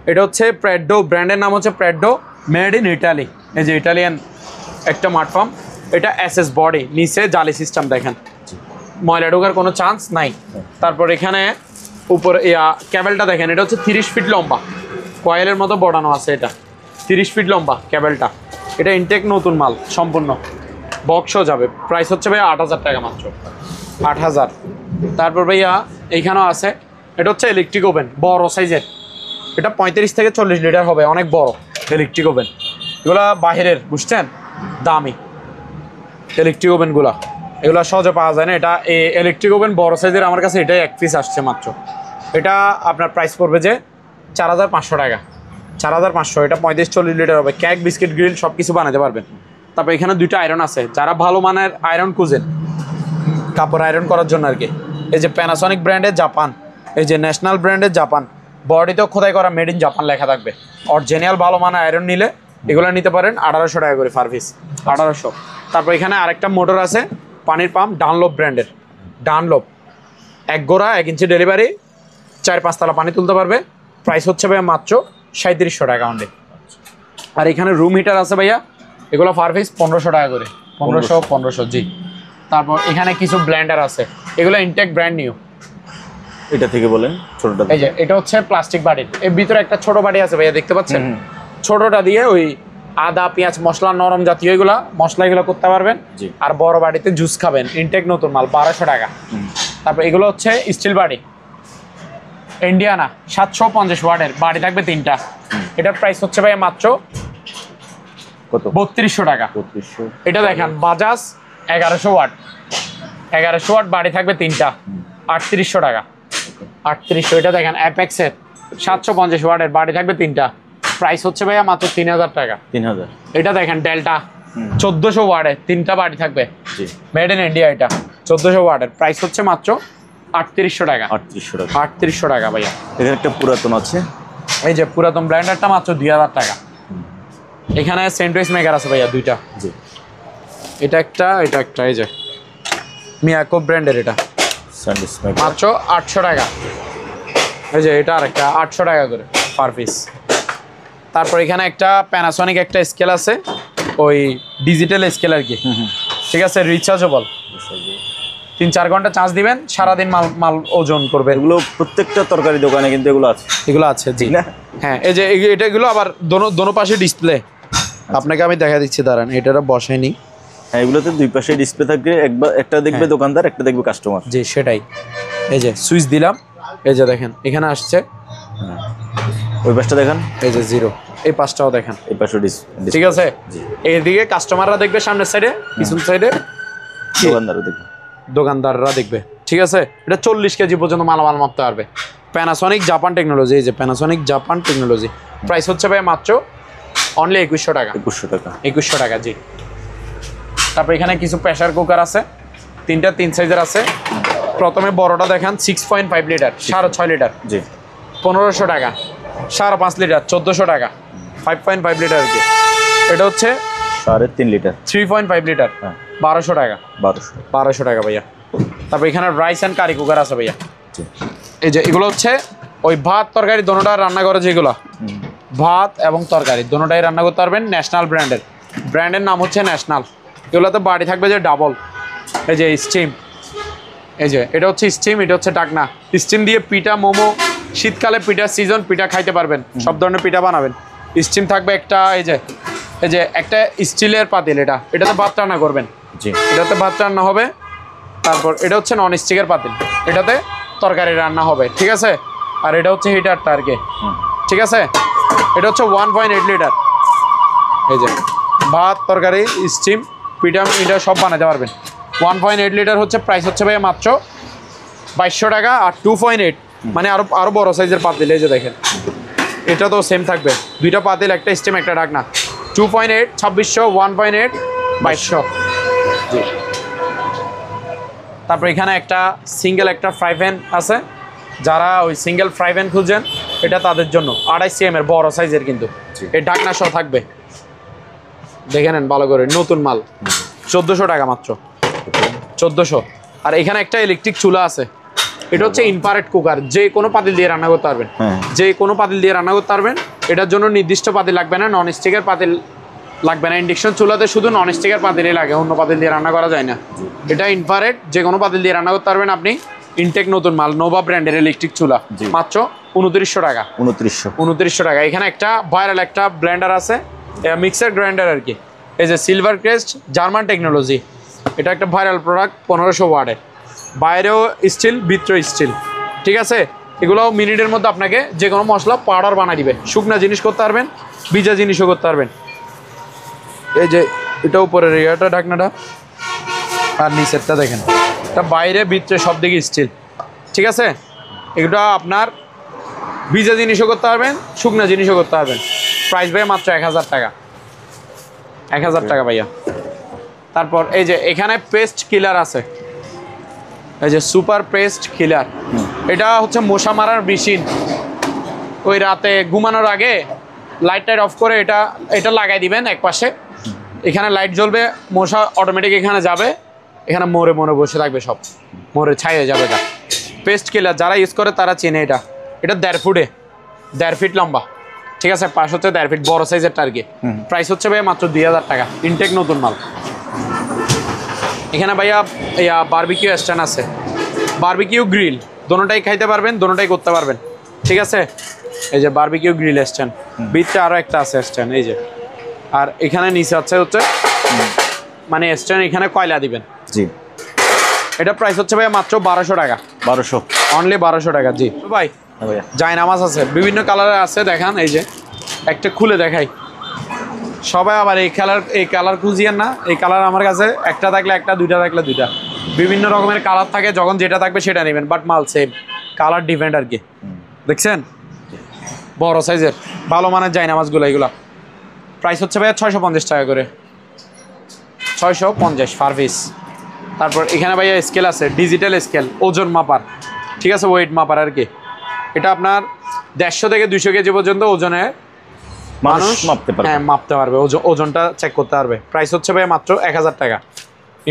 এটা হচ্ছে প্রেডো, ব্র্যান্ডের নাম হচ্ছে প্রেডো, মেড ইন ইটালি। এই যে ইটালিয়ান একটা মার্ট ফার্ম। এটা এসএস বডি, নিচে জালি সিস্টেম দেখেন, ময়লা ঢোকার কোনো চান্স নাই। তারপর এখানে উপরে ক্যাবেলটা দেখেন, এটা হচ্ছে 30 ফিট লম্বা, কয়েলের মতো বড়ানো আছে। এটা 30 ফিট লম্বা ক্যাবেলটা। এটা ইনটেক নতুন মাল সম্পূর্ণ, বক্সও যাবে। প্রাইস হচ্ছে ভাইয়া 8000 টাকা মাত্র, 8000। তারপর ভাইয়া এইখানেও আছে, এটা হচ্ছে ইলেকট্রিক ওভেন, বড় সাইজের। এটা 35 থেকে 40 লিটার হবে, অনেক বড় ইলেকট্রিক ওভেন। এগুলা বাহিরের, বুঝছেন, দামি ইলেকট্রিক ওভেনগুলা, এগুলো সহজে পাওয়া যায় না। এটা ইলেকট্রিক ওভেন বড় সাইজের, আমার কাছে এটাই 1 পিস আসছে মাত্র। এটা আপনার প্রাইস পড়বে যে 4500 টাকা, 4500। এটা 35-40 লিটার হবে, কেক, বিস্কিট, গ্রিল সব কিছু বানাতে পারবেন। তারপর এখানে 2টা আয়রন আছে, যারা ভালো মানের আয়রন খুঁজেন কাপড় আয়রন করার জন্য আর কি। এই যে প্যানাসনিক ব্র্যান্ডের জাপান, এই যে ন্যাশনাল ব্র্যান্ডের জাপান, বডিতেও খোদাই করা মেড ইন জাপান লেখা থাকবে। অরিজিনাল ভালো মানের আয়রন নিলে এগুলো নিতে পারেন 1800 টাকা করে পার পিস, 1800। তারপর এখানে আরেকটা মোটর আছে, পানির পাম্প, ডানলোপ ব্র্যান্ডের, ডানলোপ। 1 গোড়া 1 ইঞ্চি ডেলিভারি, 4-5 তালা পানি তুলতে পারবে। প্রাইস হচ্ছে ভাইয়া মাত্র 3700 টাকা অনলি। আর এখানে রুম হিটার আছে ভাইয়া, এগুলো পার পিস 1500 টাকা করে, 1500 জি। তারপর এখানে কিছু ব্লেন্ডার আছে, এগুলো ইনটেক ব্র্যান্ড নিউ, এটা থেকে বলেন ছোটটা। এই যে এটা হচ্ছে প্লাস্টিক বাটির, এর ভিতরে একটা ছোট বাটি আছে ভাইয়া, দেখতে পাচ্ছেন? ছোটটা দিয়ে ওই আদা পেঁয়াজ মশলা নরম জাতীয় এগুলা মশলা এগুলো করতে পারবেন। আর বড় বাটিতে জুস খাবেন, ইনটেক নতুন মাল 1200 টাকা। তারপর এগুলো হচ্ছে স্টিল বাটি ইন্ডিয়ানা 750 ওয়াটের বাটি থাকবে 3টা। এটার প্রাইস হচ্ছে ভাই মাত্র কত? 3200 টাকা। 3200। এটা দেখেন বাজাজ 1100 ওয়াট, 1100 ওয়াট বাটি থাকবে 3টা, 3800 টাকা। 3800। এটা দেখেন অ্যাপেক্সের 750 ওয়াটের বাটি থাকবে 3টা, প্রাইস হচ্ছে ভাইয়া মাত্র 3000 টাকা। 3000। এটা দেখেন ডেল্টা 1400 ওয়াটের 3টা বাটি থাকবে, জি মেড ইন ইন্ডিয়া। এটা 1400 ওয়াটের প্রাইস হচ্ছে মাত্র 3800 টাকা। 3800 টাকা। 3800 টাকা ভাইয়া। এখানে একটা পুরাতন আছে, এই যে পুরাতন ব্র্যান্ডেরটা মাত্র 2000 টাকা। এখানে সেন্টওয়েস মেকার আছে ভাইয়া 2টা। জি এটা একটা, এটা একটা। এই যে মিয়াকো ব্র্যান্ডের, এটা স্যান্ডউইচ মেকার মাত্র 800 টাকা। এই যে এটা আরেকটা 800 টাকা করে পার পিস। তারপর এখানে একটা প্যানাসনিক একটা স্কেল আছে, ওই ডিজিটাল স্কেল আর কি, ঠিক আছে, রিচার্জেবল। 3-4 ঘন্টা চার্জ দিবেন, সারাদিন মাল মাল ওজন করবে। এগুলো প্রত্যেকটা তরকারি দোকানে কিন্তু এগুলো আছে। এগুলো আছে জি না হ্যাঁ। এই যে এটা এগুলো আবার দোনো পাশে ডিসপ্লে, আপনাকে আমি দেখা দিচ্ছি দাঁড়ান, এটা বসাইনি। হ্যাঁ, এগুলোতে দুই পাশে ডিসপ্লে থাকবে, একটা দেখবে দোকানদার, একটা দেখবে কাস্টমার। জি সেটাই। এই যে সুইচ দিলাম, এই যে দেখেন এখানে আসছে, ওই পাশটা দেখেন, এই যে 0, এই পাশটাও দেখেন, এই পাশে ডিসপ্লে। ঠিক আছে। এইদিকে কাস্টমাররা দেখবে সামনের সাইডে, পিছন সাইডে দোকানদারও দেখবে, দোকানদাররা দেখবে, ঠিক আছে। এটা 40 কেজি পর্যন্ত মালামাল মাপতে পারবে। প্যানাসনিক জাপান টেকনোলজি, এই যে প্যানাসনিক জাপান টেকনোলজি, প্রাইস হচ্ছে ভাই মাত্র অনলি 2100 টাকা। 2100 টাকা। 2100 টাকা জি। তারপর এখানে কিছু প্রেসার কুকার আছে, 3টা 3 সাইজের আছে। প্রথমে বড়টা দেখেন 6.5 লিটার, 6.5 লিটার, জি 1500 টাকা। 5.5 লিটার 1400 টাকা। 5.5 লিটার আর কি। এটা হচ্ছে 3.5 লিটার, 3.5 লিটার, 1200 টাকা। 1200 টাকা ভাইয়া। তারপর এখানে রাইস অ্যান্ড কারি কুকার আছে ভাইয়া। এই যে এগুলো হচ্ছে ওই ভাত তরকারি দোনোটা রান্না করে, যেগুলো ভাত এবং তরকারি দোনোটাই রান্না করতে পারবেন। ন্যাশনাল ব্র্যান্ডের নাম হচ্ছে ন্যাশনাল। এগুলোতে বাড়ি থাকবে যে ডাবল। এই যে স্টিম, এই যে এটা হচ্ছে স্টিম, এটা হচ্ছে ডাকনা। স্টিম দিয়ে পিঠা, মোমো, শীতকালে পিঠার সিজন, পিঠা খাইতে পারবেন, সব ধরনের পিঠা বানাবেন। স্টিম থাকবে একটা। এই যে একটা স্টিলের পাতিল, এটাতে ভাত রান্না করবেন, জি এটাতে ভাত রান্না হবে। তারপর এটা হচ্ছে নন স্টিকের পাতিল, এটাতে তরকারি রান্না হবে, ঠিক আছে। আর এটা হচ্ছে হিটারটা আর কি, ঠিক আছে। এটা হচ্ছে 1.8 লিটার। এই যে ভাত তরকারি স্টিম পিঠা মিঠা সব বানাতে পারবেন। 1.8 লিটার হচ্ছে প্রাইস হচ্ছে ভাই মাত্র 2200 টাকা। আর 2.8 মানে আরো বড় সাইজের পাতিল, এই যে দেখেন, এটা তো সেম থাকবে, 2টা পাতিল, একটা স্টিম একটা ডাকনা। 2.8 2600, 1.8 2200 জি। তারপর এখানে একটা সিঙ্গেল একটা ফ্রাই প্যান আছে, যারা ওই সিঙ্গেল ফ্রাই প্যান খুঁজছেন এটা তাদের জন্য। 28 cm এর বড় সাইজের, কিন্তু এই ঢাকনা সহ থাকবে, দেখে নেন ভালো করে, নতুন মাল। 1400 টাকা মাত্র, 1400। আর এখানে একটা ইলেকট্রিক চুলা আছে, এটা হচ্ছে ইনফ্রারেড কুকার, যে কোনো পাতিল দিয়ে রান্না করতে পারবেন, যে কোনো পাতিল দিয়ে রান্না করতে পারবেন। এটার জন্য নির্দিষ্ট পাতিল লাগবে না, নন স্টিকের পাতিল লাগবে না। ইন্ডাকশন চুলাতে শুধু নন স্টিকের পাতিলই লাগে, অন্য পাতিল দিয়ে রান্না করা যায় না। এটা ইনফ্রারেড, যে কোনো পাতিল দিয়ে রান্না করতে পারবেন আপনি। ইনটেক নতুন মাল, নোভা ব্র্যান্ডের ইলেকট্রিক চুলা, মাত্র 2900 টাকা। 2900 টাকা। এখানে একটা ভাইরাল একটা ব্লেন্ডার আছে, মিক্সার গ্রাইন্ডার আর কি। এই যে সিলভার ক্রেস্ট জার্মান টেকনোলজি, এটা একটা ভাইরাল প্রোডাক্ট, 1500 ওয়াটের, বাইরেও স্টিল ভিতরে স্টিল, ঠিক আছে। এগুলো মিনিটের মধ্যে আপনাকে যে কোনো মশলা পাউডার বানিয়ে দিবে। শুকনা জিনিস করতে পারবেন, ভিজা জিনিসও করতে পারবেন। এই যে এটা উপরের এটা ঢাকনাটা, আর নিচেরটা দেখেন, এটা বাইরে ভিতরে সব দিকে স্টিল, ঠিক আছে। এগুলো আপনার ভিজা জিনিসও করতে পারবেন, শুকনা জিনিসও করতে পারবেন। প্রাইস ভাইয়া মাত্র 1000 টাকা। 1000 টাকা ভাইয়া। তারপর এই যে এখানে পেস্ট কিলার আছে, এই যে সুপার পেস্ট কিলার, এটা হচ্ছে মশা মারার মেশিন। ওই রাতে ঘুমানোর আগে লাইট অফ করে এটা লাগাই দিবেন এক পাশে, এখানে লাইট জ্বলবে, মশা অটোমেটিক এখানে যাবে, এখানে মোড়ে বসে থাকবে, সব মোড়ে ছাইয়ে যাবে। এটা পেস্ট কিলার যারা ইউজ করে তারা চেনে। এটা 1.5 ফিট লম্বা, ঠিক আছে। পাশ হচ্ছে 1.5 ফিট, বড় সাইজের টার্গে। প্রাইস হচ্ছে ভাইয়া মাত্র 2000 টাকা, ইনটেক নতুন মাল। এখানে ভাইয়া বারবিকিউ স্ট্যান্ড আছে, বারবিকিউ গ্রিল দোনোটাই খাইতে পারবেন, দোনোটাই করতে পারবেন, ঠিক আছে। এই যে বারবিকিউ গ্রিল স্ট্যান্ড, ভিতরে আরো একটা আছে স্ট্যান্ড, এই যে। আর এখানে নিচে হচ্ছে মানে স্ট্যান্ড, এখানে কয়লা দিবেন। জি, এটা প্রাইস হচ্ছে ভাইয়া মাত্র 1200 টাকা। 1200, অনলি 1200 টাকা। জি ভাই, ভাইয়া জায়নামাজ আছে বিভিন্ন কালারের আছে, দেখান। এই যে একটা খুলে দেখাই, সবাই আবার এই কালার খুঁজিয়েন না। এই কালার আমার কাছে একটা থাকলে একটা, দুইটা থাকলে দুইটা, বিভিন্ন রকমের কালার থাকে। যখন যেটা থাকবে সেটা নেবেন, বাট মাল সেম, কালার ডিফারেন্ট আর কি। দেখছেন বড় সাইজের ভালো মানের জায়নামাজগুলো, এগুলা প্রাইস হচ্ছে ভাইয়া 650 টাকা করে, 650 পার পিস। তারপর এখানে ভাইয়া স্কেল আছে, ডিজিটাল স্কেল, ওজন মাপার, ঠিক আছে, ওয়েট মাপার আর কি। এটা আপনার 150 থেকে 200 কেজি পর্যন্ত ওজনে মানুষ মাপতে পারবে। হ্যাঁ, মাপতে পারবে, ওজনটা চেক করতে পারবে। প্রাইস হচ্ছে ভাইয়া মাত্র 1000 টাকা,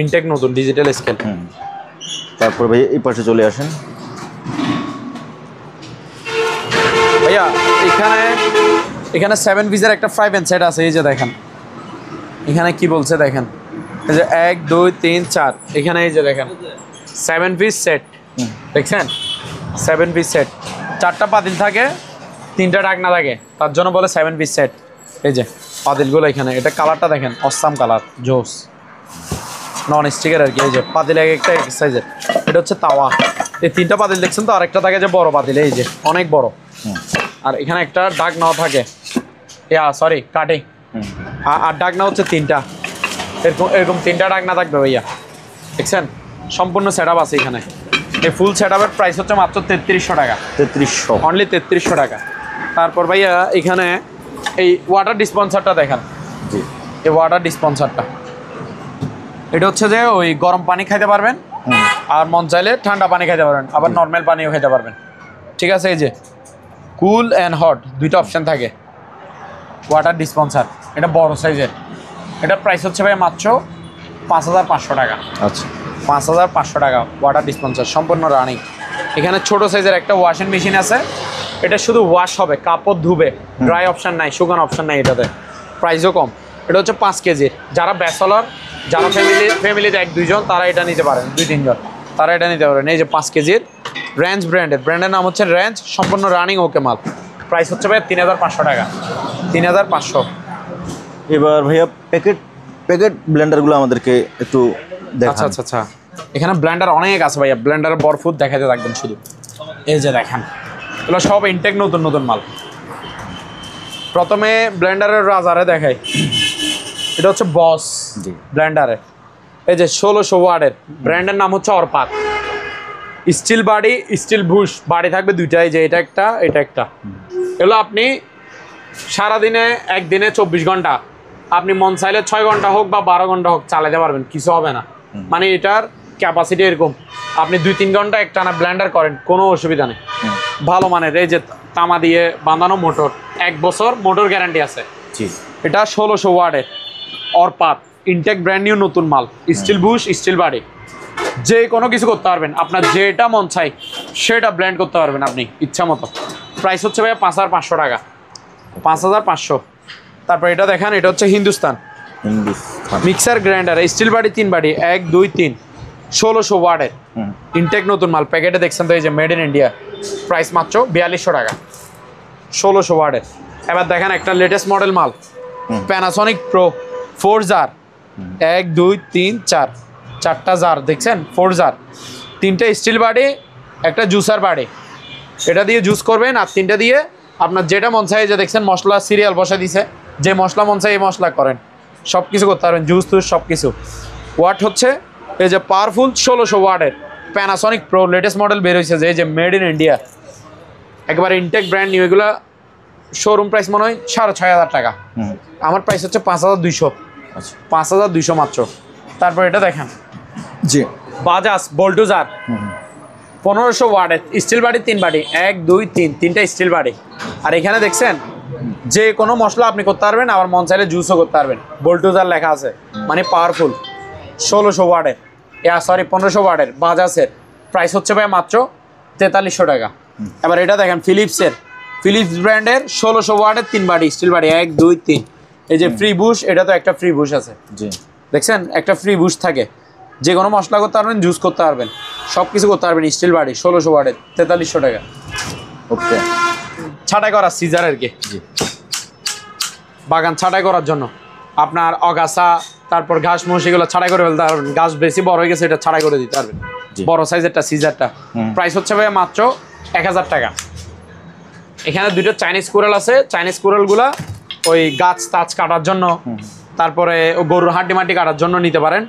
ইনটেক নতুন ডিজিটাল স্কেল। তারপর ভাই এই পাশে চলে আসেন ভাইয়া। এখানে 7 পিসের একটা ফ্রাই প্যান সেট আছে, এই যে দেখেন এখানে কি বলছে দেখেন, এই যে 1 2 3 4, এখানে এই যে দেখেন 7 পিস সেট, দেখছেন 7 পিস সেট। 4টা পাতিল থাকে, 3টা ঢাকনা থাকে, তার জন্য বলে 7 পিস সেট। এই যে পাতিলগুলো এখানে, এটা কালারটা দেখেন, অসাম কালার, জোস, নন স্টিকের আর কি। এই যে পাতিল একটা এক সাইজের। এটা হচ্ছে তাওয়া। এই 3টা পাতিল দেখছেন তো, আরেকটা থাকে যে বড় পাতিল, এই যে অনেক বড়। আর এখানে একটা ঢাকনাও থাকে, সরি কাটিং। আর ঢাকনা হচ্ছে 3টা, এরকম 3টা ঢাকনা থাকবে ভাইয়া, দেখছেন সম্পূর্ণ সেট আপ আছে এখানে। এই ফুল সেট আপের প্রাইস হচ্ছে মাত্র 3300 টাকা, 3300, অনলি 3300 টাকা। তারপর ভাইয়া এখানে এই ওয়াটার ডিসপেন্সারটা দেখেন, এই ওয়াটার ডিসপেন্সারটা, এটা হচ্ছে যে ওই গরম পানি খাইতে পারবেন, আর মন চাইলে ঠান্ডা পানি খাইতে পারবেন, আবার নর্মাল পানিও খাইতে পারবেন, ঠিক আছে। এই যে কুল অ্যান্ড হট দুইটা অপশান থাকে। ওয়াটার ডিসপেন্সার, এটা বড় সাইজের, এটা প্রাইস হচ্ছে ভাই মাত্র 5500 টাকা। আচ্ছা, 5500 টাকা ওয়াটার ডিসপেন্সার, সম্পূর্ণ রানিং। এখানে ছোট সাইজের একটা ওয়াশিং মেশিন আছে, এটা শুধু ওয়াশ হবে, কাপড় ধুবে, ড্রাই অপশান নাই, শুকানো অপশান নাই এটাতে। প্রাইসও কম, এটা হচ্ছে 5 কেজির। যারা ব্যাচেলর, যারা ফ্যামিলিতে 1-2 জন, তারা এটা নিতে পারেন, 2-3 জন তারা এটা নিতে পারেন। এই যে 5 কেজির রেঞ্জ ব্র্যান্ডের নাম হচ্ছে রেঞ্জ, সম্পূর্ণ রানিং ওকে মাল। প্রাইস হচ্ছে ভাই 3500 টাকা, 3500। এবার ভাইয়া প্যাকেট ব্লেন্ডারগুলো আমাদেরকে একটু দেখান। আচ্ছা, এখানে ব্লেন্ডার অনেক আছে ভাইয়া, ব্লেন্ডারের বরফুট দেখাতে থাকবেন শুধু। এই যে দেখেন, এগুলো সব ইনটেক নতুন মাল। প্রথমে ব্লেন্ডারের রাজারে দেখাই, এটা হচ্ছে বস ব্লেন্ডারে। এই যে 1600 ওয়াটের, ব্র্যান্ডের নাম হচ্ছে অরপাত। স্টিল বাড়ি, স্টিল বুশ বাড়ি থাকবে দুইটাই, যে এটা একটা, এটা একটা। এগুলো আপনি সারাদিনে, একদিনে 24 ঘন্টা, আপনি মন চাইলে 6 ঘন্টা হোক বা 12 ঘন্টা হোক চালাতে পারবেন, কিছু হবে না। মানে এটার ক্যাপাসিটি এরকম, আপনি 2-3 ঘন্টা একটানা ব্লেন্ডার করেন, কোনো অসুবিধা নেই। ভালো মানের, এই যে তামা দিয়ে বাঁধানো মোটর, 1 বছর মোটর গ্যারান্টি আছে। এটা 1600 ওয়াটের অরপাত, ইনটেক ব্র্যান্ড নিউ নতুন মাল, স্টিল বুশ, স্টিল বাড়ি, যে কোনো কিছু করতে পারবেন, আপনার যেটা মন চাই সেটা ব্লেন্ড করতে পারবেন আপনি ইচ্ছা মতো। প্রাইস হচ্ছে ভাইয়া 5500 টাকা, 5500। তারপর এটা দেখেন, এটা হচ্ছে হিন্দুস্তান মিক্সার গ্রাইন্ডার, স্টিল বাড়ি, 3 বাড়ি, 1 2 3, 1600 ওয়াটের, ইনটেক নতুন মাল। প্যাকেটে দেখছেন তো, এই যে মেড ইন ইন্ডিয়া। প্রাইস মাত্র 4200 টাকা, 1600 ওয়াটের। এবার দেখেন একটা লেটেস্ট মডেল মাল, প্যানাসনিক প্রো 4 জার, 1 2 3 4, 4টা জার দেখছেন, 4 জার, 3টে স্টিল বাড়ি, একটা জুসার বাড়ি। এটা দিয়ে জুস করবেন, আর 3টে দিয়ে আপনার যেটা মন চাই, যে দেখছেন মশলা সিরিয়াল বসে দিছে, যে মশলা মন চাই এই মশলা করেন, সব কিছু করতে পারবেন, জুস টুস সব কিছু। ওয়াট হচ্ছে এই যে পাওয়ারফুল 1600 ওয়াটের প্যানাসনিক প্রো, লেটেস্ট মডেল বের হয়েছে, যে এই যে মেড ইন ইন্ডিয়া, একবার ইনটেক ব্র্যান্ড নিউ। এগুলো শোরুম প্রাইস মনে হয় 6500 টাকা, আমার প্রাইস হচ্ছে 5200, 5200 মাত্র। তারপর এটা দেখেন, জি বাজাজ বোল্টুজার 1500 ওয়াটের স্টিল বাড়ি, 3 বাড়ি, 1 2 3, 3টা স্টিল বাড়ি। আর এখানে দেখছেন যে কোনো মশলা আপনি করতে পারবেন, আবার মন চাইলে জুসও করতে পারবেন, বোল্টুজার লেখা আছে, মানে পাওয়ারফুল। 1600 ওয়াটের, 1500 ওয়াটের বাজাজের, প্রাইস হচ্ছে ভাই মাত্র 4300 টাকা। এবার এটা দেখেন ফিলিপস ব্র্যান্ডের 1600 ওয়াটের 3 বাড়ি, স্টিল বাড়ি, 1 2 3। এই যে ফ্রি বুশ, এটা তো একটা ফ্রি বুশ আছে, দেখছেন একটা ফ্রি বুশ থাকে। যে কোনো মশলা করতে পারবেন, জুস করতে পারবেন, সব কিছু করতে পারবেন। স্টিল বাড়ি 1600 ওয়াটের 4300 টাকা। ওকে, ছাঁটাই করা সিজার আর কি, বাগান ছাঁটাই করার জন্য আপনার অগাছা, তারপর ঘাস মোষ এগুলো ছাঁটাই করে ফেলতে পারবেন। গাছ বেশি বড় হয়ে গেছে, এটা ছাঁটাই করে দিতে পারবেন। বড় সাইজেরটা সিজারটা প্রাইস হচ্ছে ভাই মাত্র 1000 টাকা। এখানে দুটো চাইনিজ কুড়াল আছে, চাইনিজ কুড়ালগুলা ওই গাছ তাছ কাটার জন্য, তারপরে গরুর হাড্ডি মাটি কাটার জন্য নিতে পারেন।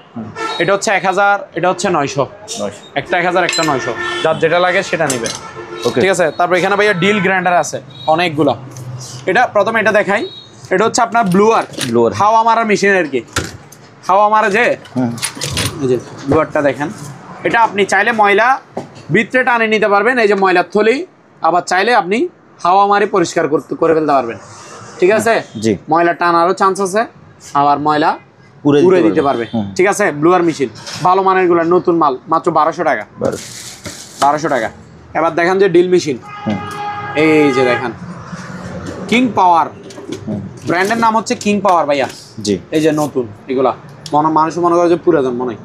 এটা হচ্ছে 1000, এটা হচ্ছে 900, একটা 1000 একটা 900, যার যেটা লাগে সেটা নিবে। ঠিক আছে। তারপর এখানে ভাইয়া ডিল গ্রাইন্ডার আছে অনেকগুলা। এটা প্রথমে এটা দেখাই, এটা হচ্ছে আপনার ব্লুয়ার হাওয়া মারার মেশিন আর কি, হাওয়া মারা যে এই যে ব্লুয়ারটা দেখেন। এটা আপনি চাইলে ময়লা ভিতরে টানে নিতে পারবেন, এই যে ময়লার থলি, আবার চাইলে আপনি হাওয়া মারি পরিষ্কার করে ফেলতে পারবেন। ঠিক আছে, ময়লা টানারও চান্স আছে, আবার ময়লা উড়ে দিতে পারবে। ঠিক আছে, ব্লুয়ার মেশিন ভালো মানের গুলো, নতুন মাল, মাত্র 1200 টাকা। 1200 টাকা। এবার দেখেন যে ডিল মেশিন, এই যে দেখেন কিং পাওয়ার, ব্র্যান্ডের নাম হচ্ছে কিং পাওয়ার ভাইয়া। জি, এই যে নতুন এগুলা মানুষ মনে করে যে পুরাতন মনে হয়।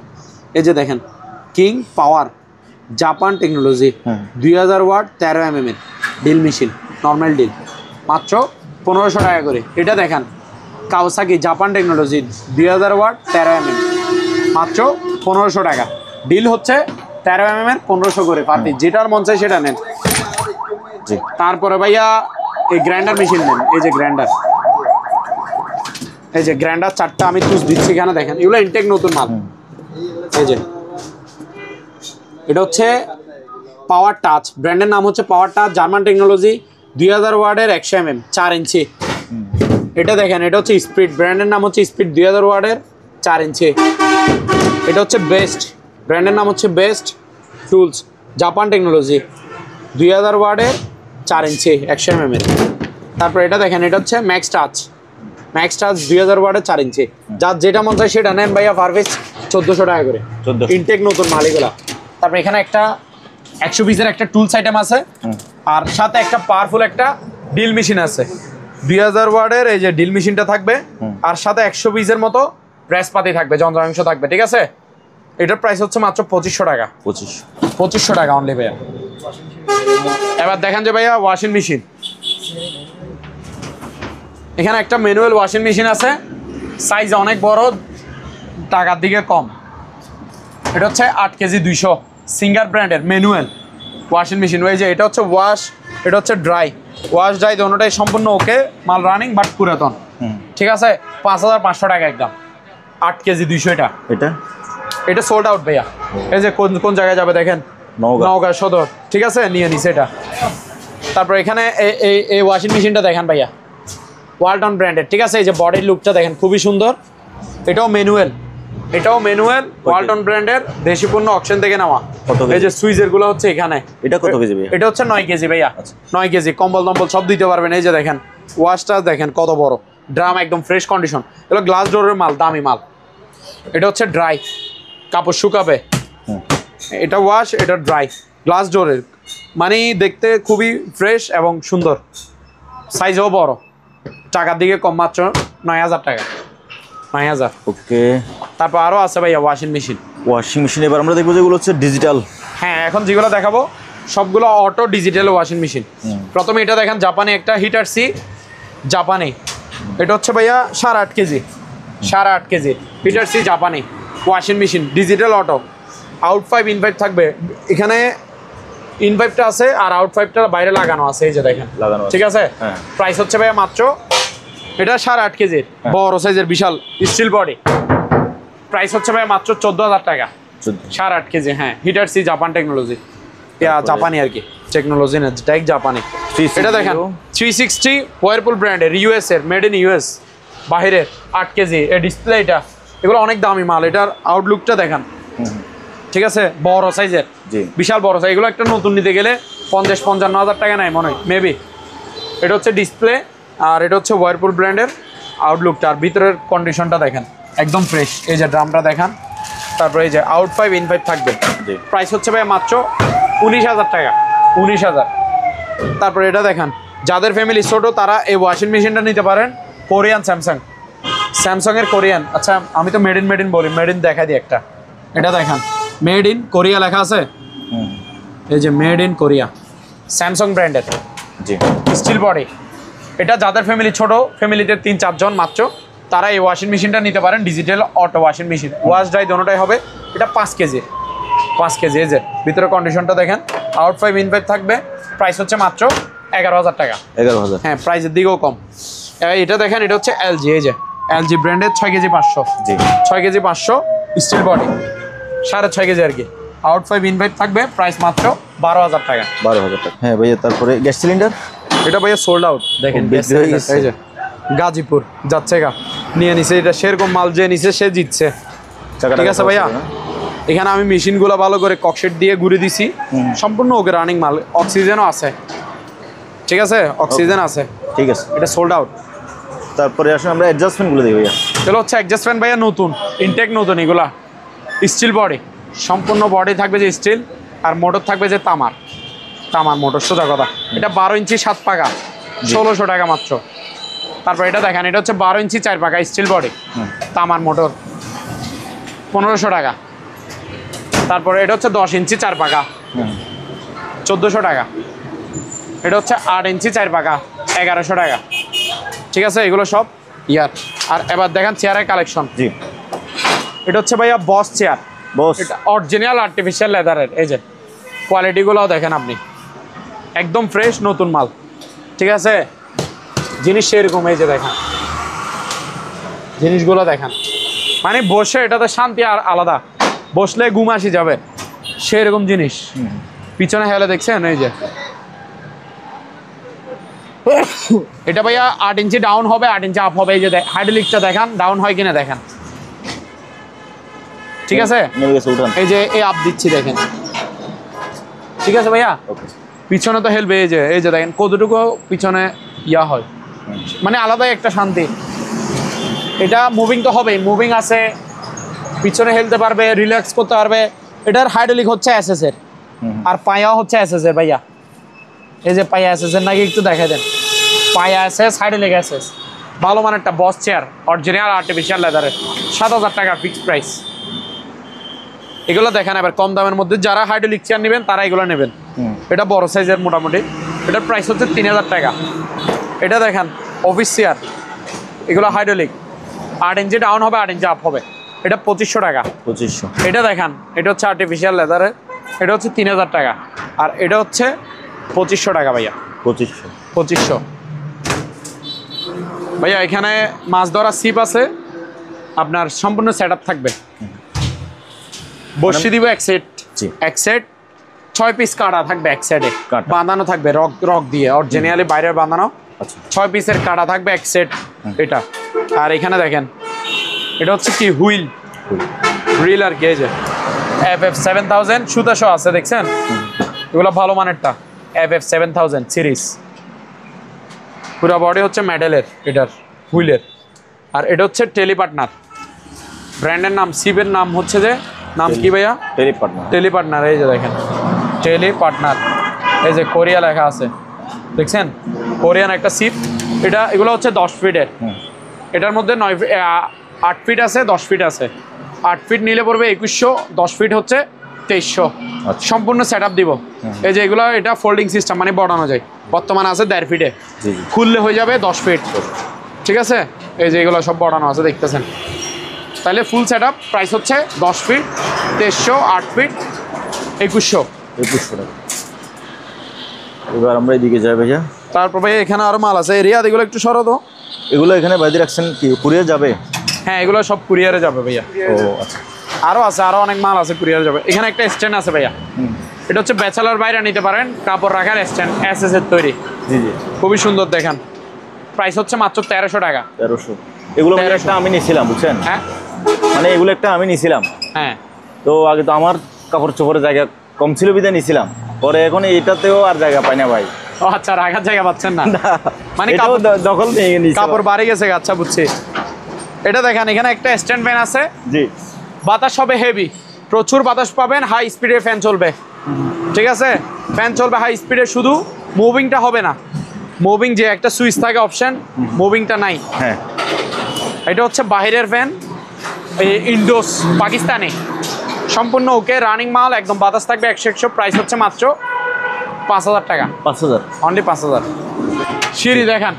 এই যে দেখেন king power, Japan technology, 2000 watt 13 mm এর ডিল মেশিন, নর্মাল ডিল, মাত্র 1500 টাকা করে। এটা দেখেন Kawasaki Japan technology, 2000 watt 13 mm, মাত্র 1500 টাকা। ডিল হচ্ছে 13 mm এর 1500 করে পার পিস, যেটার মন চাই সেটা নেন। তারপরে ভাইয়া এই গ্রাইন্ডার মেশিন নেন, এই যে গ্রাইন্ডার, এই যে গ্রাইন্ডার 4টা আমি টুস দিচ্ছি এখানে দেখেন, এগুলো ইনটেক নতুন মাল। এই যে এটা হচ্ছে পাওয়ার টাচ, ব্র্যান্ডের নাম হচ্ছে পাওয়ার টাচ, জার্মান টেকনোলজি, 2000 ওয়াটের 100 mm 4 ইঞ্চি। এটা দেখেন, এটা হচ্ছে স্পিড, ব্র্যান্ডের নাম হচ্ছে স্পিড, 2000 ওয়াটের 4 ইঞ্চি। এটা হচ্ছে বেস্ট, ব্র্যান্ডের নাম হচ্ছে বেস্ট টুলস, জাপান টেকনোলজি, 2000 ওয়াটের 4 ইঞ্চি 100 mm এর। তারপর এটা দেখেন, এটা হচ্ছে ম্যাক্স টাচ, ম্যাক্স টাচ 2000 ওয়াটের 4 ইঞ্চি, যার যেটা মন চায় সেটা নেন ভাইয়া, পার পিস 1400 টাকা করে, ইনটেক নতুন মাল এগুলা। তারপর এখানে একটা 100 পিসের একটা টুলস আইটেম আছে, আর সাথে একটা পাওয়ারফুল একটা ডিল মেশিন আছে, 2000 ওয়াটের এই যে ডিল মেশিনটা থাকবে, আর সাথে 100 পিসের মতো প্রেসপাতি থাকবে, যন্ত্রাংশ থাকবে। ঠিক আছে, এটার প্রাইস হচ্ছে মাত্র 2500 টাকা। 2500 টাকা অনলি ভাইয়া। এবার দেখেন যে ভাইয়া ওয়াশিং মেশিন, এখানে একটা ম্যানুয়াল ওয়াশিং মেশিন আছে, সাইজ অনেক বড়, টাকার দিকে কম। এটা হচ্ছে 8 কেজি 200, সিঙ্গার ব্র্যান্ডের ম্যানুয়াল ওয়াশিং মেশিন। ওই যে এটা হচ্ছে ওয়াশ, এটা হচ্ছে ড্রাই, ওয়াশ ড্রাই দোনোটাই সম্পূর্ণ ওকে, মাল রানিং বাট পুরাতন। ঠিক আছে, 5500 টাকা একদম, 8 কেজি 200। এটা সোল্ড আউট ভাইয়া। এই যে কোন জায়গায় যাবে দেখেন, নওগাঁ সদর। ঠিক আছে, নিয়ে নিছে এটা। তারপর এখানে এই ওয়াশিং মেশিনটা দেখেন ভাইয়া, ওয়ালটন ব্র্যান্ডের। ঠিক আছে, এই যে বডির লুকটা দেখেন খুবই সুন্দর, এটাও ম্যানুয়াল, ওয়ালটন ব্র্যান্ডের, দেশি পণ্য, অকশন থেকে নেওয়া। এই যে সুইচের গুলো হচ্ছে এখানে। এটা কত কেজি ভাইয়া? এটা হচ্ছে 9 কেজি ভাইয়া, 9 কেজি, কম্বল টম্বল সব দিতে পারবেন। এই যে দেখেন ওয়াশটা দেখেন কত বড়, ড্রাম একদম ফ্রেশ কন্ডিশন, এগুলো গ্লাস ডোরের মাল, দামি মাল। এটা হচ্ছে ড্রাই, কাপড় শুকাবে। এটা ওয়াশ, এটা ড্রাই, গ্লাস ডোরের, মানে দেখতে খুবই ফ্রেশ এবং সুন্দর, সাইজও বড়, টাকার দিকে কম, মাত্র 9000 টাকা, 9000। ওকে। তারপর আরও আছে ভাইয়া ওয়াশিং মেশিন। এবার আমরা দেখবো যেগুলো হচ্ছে ডিজিটাল। হ্যাঁ, এখন যেগুলো দেখাবো সবগুলো অটো ডিজিটাল ওয়াশিং মেশিন। প্রথমে এটা দেখেন, জাপানি একটা হিটার সি, জাপানি, এটা হচ্ছে ভাইয়া 8.5 কেজি, 8.5 কেজি হিটার সি জাপানি washing machine, digital auto, out 5 in 5 থাকবে। এখানে ইন 5টা আছে আর আউট 5টা বাইরে লাগানো আছে, এই যে দেখেন লাগানো। ঠিক আছে, প্রাইস হচ্ছে ভাইয়া মাত্র, এটা 8.5 কেজির বড় সাইজের বিশাল স্টিল বডি, প্রাইস হচ্ছে ভাইয়া মাত্র 14000 টাকা, 8.5 কেজি। হ্যাঁ, হিটার সি জাপান টেকনোলজি, জাপানি আর কি, টেকনোলজি না, ডাইরেক্ট জাপানি। এটা দেখেন 360 ওয়ারপুল ব্র্যান্ডের, ইউএস এর, মেড ইন ইউএস, বাহিরের, 8 কেজি। এই ডিসপ্লেটা, এগুলো অনেক দামি মাল। এটার আউটলুকটা দেখেন, ঠিক আছে, বড় সাইজের, বিশাল বড় সাইজ। এগুলো একটা নতুন নিতে গেলে 50-55 হাজার টাকা নেয় মনে হয়, মেবি। এটা হচ্ছে ডিসপ্লে, আর এটা হচ্ছে ওয়ারপুল ব্র্যান্ডের আউটলুকটা, আর ভিতরের কন্ডিশনটা দেখেন একদম ফ্রেশ। এই যে ড্রামটা দেখান, তারপরে এই যে আউট 5 ইন 5 থাকবে। প্রাইস হচ্ছে ভাই মাত্র 19000 টাকা, 19000। তারপরে এটা দেখেন, যাদের ফ্যামিলি ছোট তারা এই ওয়াশিং মেশিনটা নিতে পারেন, কোরিয়ান স্যামসাংয়ের কোরিয়ান। আচ্ছা, আমি তো মেড ইন বলি, মেড ইন দেখাই দিই একটা, এটা দেখেন মেড ইন কোরিয়া লেখা আছে, এই যে মেড ইন কোরিয়া, স্যামসাং ব্র্যান্ডের, জি স্টিল বডি। এটা যাদের ফ্যামিলি ছোট, ফ্যামিলিতে 3-4 জন মাত্র, তারা এই ওয়াশিং মেশিনটা নিতে পারেন। Digital auto washing machine, wash dry দোনোটাই হবে। এটা 5 কেজি, 5 কেজি। এই যে ভিতরে কন্ডিশনটা দেখেন, আউট 5 ইন 5 থাকবে। প্রাইস হচ্ছে মাত্র 11,000 টাকা। 11,000, হ্যাঁ, প্রাইসের দিকেও কম। এটা দেখেন, এটা হচ্ছে এলজি, এই যে এলজি ব্র্যান্ডের 6 কেজি 500, জি 6 কেজি 500 স্টিল বডি, 6.5 কেজি আর কি। আউট 5 ইন 5 থাকবে। প্রাইস মাত্র 12,000 টাকা। 12,000 টাকা। হ্যাঁ ভাইয়া, তারপরে গ্যাস সিলিন্ডার, এটা ভাইয়া সোল্ড আউট। দেখেন বিক্রি হয়ে গেছে। এই যে গাজীপুর যাচ্ছে গা, নিয়ে নিছে। এটা সেরকম মাল যে নিছে সে জিতছে। ঠিক আছে ভাইয়া, এখানে আমি মেশিনগুলো ভালো করে ককশেট দিয়ে ঘুরে দিছি, সম্পূর্ণ ওকে রানিং মাল। অক্সিজেনও আছে, ঠিক আছে, অক্সিজেন আছে। ঠিক আছে, এটা সোল্ড আউট। তারপরে আসলে আমরা অ্যাডজাস্টমেন্টগুলো দিই ভাইয়া। এগুলো হচ্ছে অ্যাডজাস্ট ফ্যান ভাইয়া, নতুন ইনটেক, নতুন। এগুলা স্টিল বডি, সম্পূর্ণ বডি থাকবে যে স্টিল, আর মোটর থাকবে যে তামার, তামার মোটর, সোজা কথা। এটা 12 ইঞ্চি 7 পাকা, 1600 টাকা মাত্র। তারপর এটা দেখেন, এটা হচ্ছে 12 ইঞ্চি 4 পাকা স্টিল বডি, তামার মোটর, 1500 টাকা। তারপরে এটা হচ্ছে 10 ইঞ্চি 4 পাকা, 1400 টাকা। এটা হচ্ছে 8 ইঞ্চি 4 পাকা, 1100 টাকা। ঠিক আছে, এগুলো সব ইয়ার। আর এবার দেখেন চেয়ারের কালেকশন। জি, এটা হচ্ছে ভাইয়া বস চেয়ার, বস, এটা অরিজিনাল আর্টিফিশিয়াল লেদারের। এই যে কোয়ালিটিগুলোও দেখেন আপনি, একদম ফ্রেশ নতুন মাল। ঠিক আছে, জিনিস সেরকম। এই যে দেখেন জিনিসগুলো দেখেন, মানে বসে এটাতে শান্তি আর আলাদা, বসলে ঘুম আসি যাবে সেরকম জিনিস। পিছনে হেলে দেখছেন, এই যে এটা ভাইয়া 8 ইঞ্চি ডাউন হবে, 8 ইঞ্চি আপ হবে। এই যে হাইড্রোলিকটা দেখান, ডাউন হয় কিনা দেখেন। ঠিক আছে, এই যে এই আপ দিচ্ছি দেখেন। ঠিক আছে ভাইয়া, পিছনে তো হেলবে। এই যে দেখেন কতটুকু পিছনে ইয়া হয়, মানে আলাদাই একটা শান্তি। এটা মুভিং তো হবেই, মুভিং আছে, পিছনে হেলতে পারবে, রিল্যাক্স করতে পারবে। এটার হাইড্রোলিক হচ্ছে এসএস এর, আর পায়া হচ্ছে এসএস এর। ভাইয়া এই যে পায়া এসএস এর নাকি একটু দেখাই দেন। পায়া এসএস, হাইড্রোলিক এসএস, ভালো মানেরটা বস চেয়ার, অরিজিনাল আর্টিফিশিয়াল লেদারের, 7,000 টাকা ফিক্সড প্রাইস। এগুলো দেখেন এবার কম দামের মধ্যে, যারা হাইড্রোলিক চেয়ার নেবেন তারা এগুলো নেবেন। এটা বড় সাইজের মোটামুটি, এটার প্রাইস হচ্ছে 3,000 টাকা। এটা দেখেন অফিস চেয়ার, এগুলো হাইড্রোলিক, 8 ইঞ্চি ডাউন হবে, 8 ইঞ্চি আপ হবে। এটা 2500 টাকা। 2500। এটা দেখেন, এটা হচ্ছে আর্টিফিশিয়াল লেদারের, এটা হচ্ছে 3,000 টাকা। আর এটা হচ্ছে 2500 টাকা ভাইয়া। 2500 ভাইয়া। এখানে মাছ ধরা সিপ আছে, আপনার সম্পূর্ণ সেট আপ থাকবে। বসিয়ে দিব এক সেট, এক সেট 6 পিস কাটা থাকবে এক সাইডে, বাঁধানো থাকবে রক দিয়ে, অরিজিনালি বাইরে বাঁধানো। 6 পিসের কাটা থাকবে এক সেট এটা। আর এখানে দেখেন, এটা হচ্ছে কি হুইল, রিল আর কি। এই যে FF7000 সুতাশো আছে, দেখছেন এগুলো ভালো মানেরটা। FF7000 সিরিজ, পুরো বডি হচ্ছে মেডেলের, এটার হুইলের। আর এটা হচ্ছে টেলিপার্টনার ব্র্যান্ডের নাম, সিপের নাম হচ্ছে যে, নাম কি ভাইয়া? টেলিপার্টনার। এই যে দেখেন টেলিপার্টনার, এই যে কোরিয়া লেখা আছে, দেখছেন কোরিয়ান একটা সিপ। এগুলো হচ্ছে 10 ফিটের। এটার মধ্যে 8 ফিট আছে, 10 ফিট আছে। 8 ফিট নিলে পড়বে 2100, 10 ফিট হচ্ছে 2300। সম্পূর্ণ সেট আপ দিব। এই যে এগুলো, এটা ফোল্ডিং সিস্টেম, মানে বড়ানো যায়। বর্তমানে আছে 1.5 ফিটে, খুললে হয়ে যাবে 10 ফিট। ঠিক আছে, এই যে এগুলো সব বড়ানো আছে, দেখতেছেন। তাহলে ফুল সেট আপ প্রাইস হচ্ছে 10 ফিট 2300, 8 ফিট 2100 টাকা। এবার আমরা এদিকে যাই ভাইয়া। তারপর ভাই এখানে আরো মাল আছে, এরিয়া এগুলো একটু সরো তো। এগুলো এখানে বাইরে রাখছেন কি, কুরিয়ার যাবে? হ্যাঁ, এগুলো সব কুরিয়ারে যাবে ভাইয়া। ও আচ্ছা, আরো আছে, আরো অনেক মাল আছে কুরিয়ারে যাবে। এখানে একটা স্ট্যান্ড আছে ভাইয়া, এটা হচ্ছে ব্যাচেলার বাইরে নিতে পারেন, কাপড় রাখার স্ট্যান্ড, এসএস এর তৈরি। জি জি, খুবই সুন্দর দেখেন। প্রাইস হচ্ছে মাত্র 1300 টাকা। 1300। এগুলো একটা আমি নিয়েছিলাম, বুঝছেন? হ্যাঁ, মানে এগুলো একটা আমি নিয়েছিলাম। হ্যাঁ, তো আগে তো আমার কাপড় চোপড়ের জায়গা কম ছিল, বিদায় নিয়েছিলাম। পরে এখন এটাতেও আর জায়গা পাই না ভাই। ও আচ্ছা, রাখার জায়গা পাচ্ছেন না, মানে দখল নিয়ে নিয়েছি, কাপড় বাড়ি গেছে। আচ্ছা, বুঝছি। এটা দেখেন, এখানে একটা স্ট্যান্ড ফ্যান আছে। জি, বাতাস হবে হেভি, প্রচুর বাতাস পাবেন, হাই স্পিডে ফ্যান চলবে। ঠিক আছে, ফ্যান চলবে হাই স্পিডে, শুধু মুভিংটা হবে না। মুভিং যে একটা সুইচ থাকে অপশন, মুভিংটা নাই। হ্যাঁ, এটা হচ্ছে বাইরের ফ্যান, ইন্ডোস পাকিস্তানি। সম্পূর্ণ ওকে, রানিং মাল, একদম বাতাস থাকবে 100 প্রাইস হচ্ছে মাত্র 5000 টাকা। 5000 অনলি 5000। সিঁড়ি দেখান,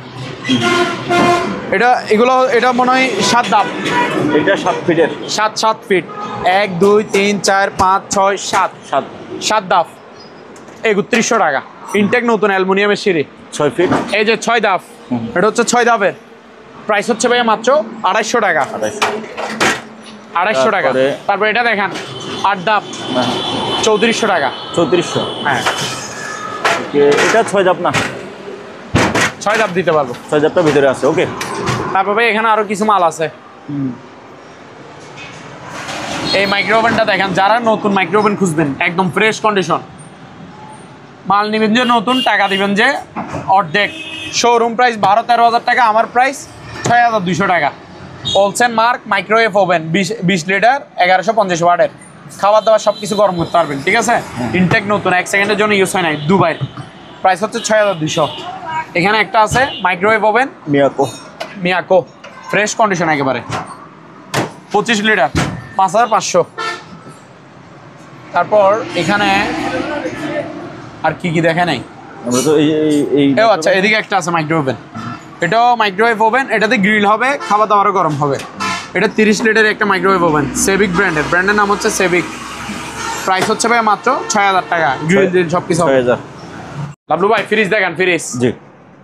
এটা মনে হয় 7 ধাপ। এটা 7 ফিটের, 7 ফিট, 1 2 3 4 5 6 7 7 ধাপ, 3100 টাকা। ইনটেক নতুন অ্যালুমিনিয়ামের সিঁড়ি, 6 ফিট। এই যে 6 ধাপ, এটা হচ্ছে 6 ধাপের, প্রাইস হচ্ছে ভাইয়া মাত্র 250 টাকা। 250 টাকা। তারপর এটা দেখেন 8 ধাপ, 3400 টাকা। 3400। হ্যাঁ, এটা 6 ধাপ না? 6 ধাপ দিতে পারবো। 6 ধাপটা ভিতরে আছে, ওকে। তারপর ভাই এখানে আরো কিছু মাল আছে। এই মাইক্রোওভেনটা দেখেন, যারা নতুন মাইক্রোওভেন খুঁজবেন একদম ফ্রেশ কন্ডিশন, মাল নেবেন যে নতুন, টাকা দিবেন যে অর্ধেক। শোরুম প্রাইস 12-13 হাজার টাকা, আমার প্রাইস 6200 টাকা। Wholesale mark microwave oven, 20 litre, 1150 ওয়াটের, খাবার দাবার সব কিছু গরম করতে পারবেন, ঠিক আছে। ইনটেক নতুন, 1 সেকেন্ডের জন্য ইউজ হয় নাই, দুবাই, প্রাইস হচ্ছে 6200। এখানে একটা আছে microwave oven Miyako, fresh condition একেবারে, 25 লিটার, 5500। তারপর এখানে আর কি দেখে নাই। আমরা তো এই আচ্ছা, এদিকে একটা আছে মাইক্রোওভেন, এটাও মাইক্রোওয়েভ ওভেন, এটাতে গ্রিল হবে, খাবার দাবারও গরম হবে। এটা 30 লিটারের একটা মাইক্রোওয়েভ ওভেন, সেভিক ব্র্যান্ডের নাম হচ্ছে সেভিক, প্রাইস হচ্ছে ভাই মাত্র 6000 টাকা। গ্রিল দিন সব কিছু 6000। লাভলু ভাই ফ্রিজ দেখেন, ফ্রিজ জি।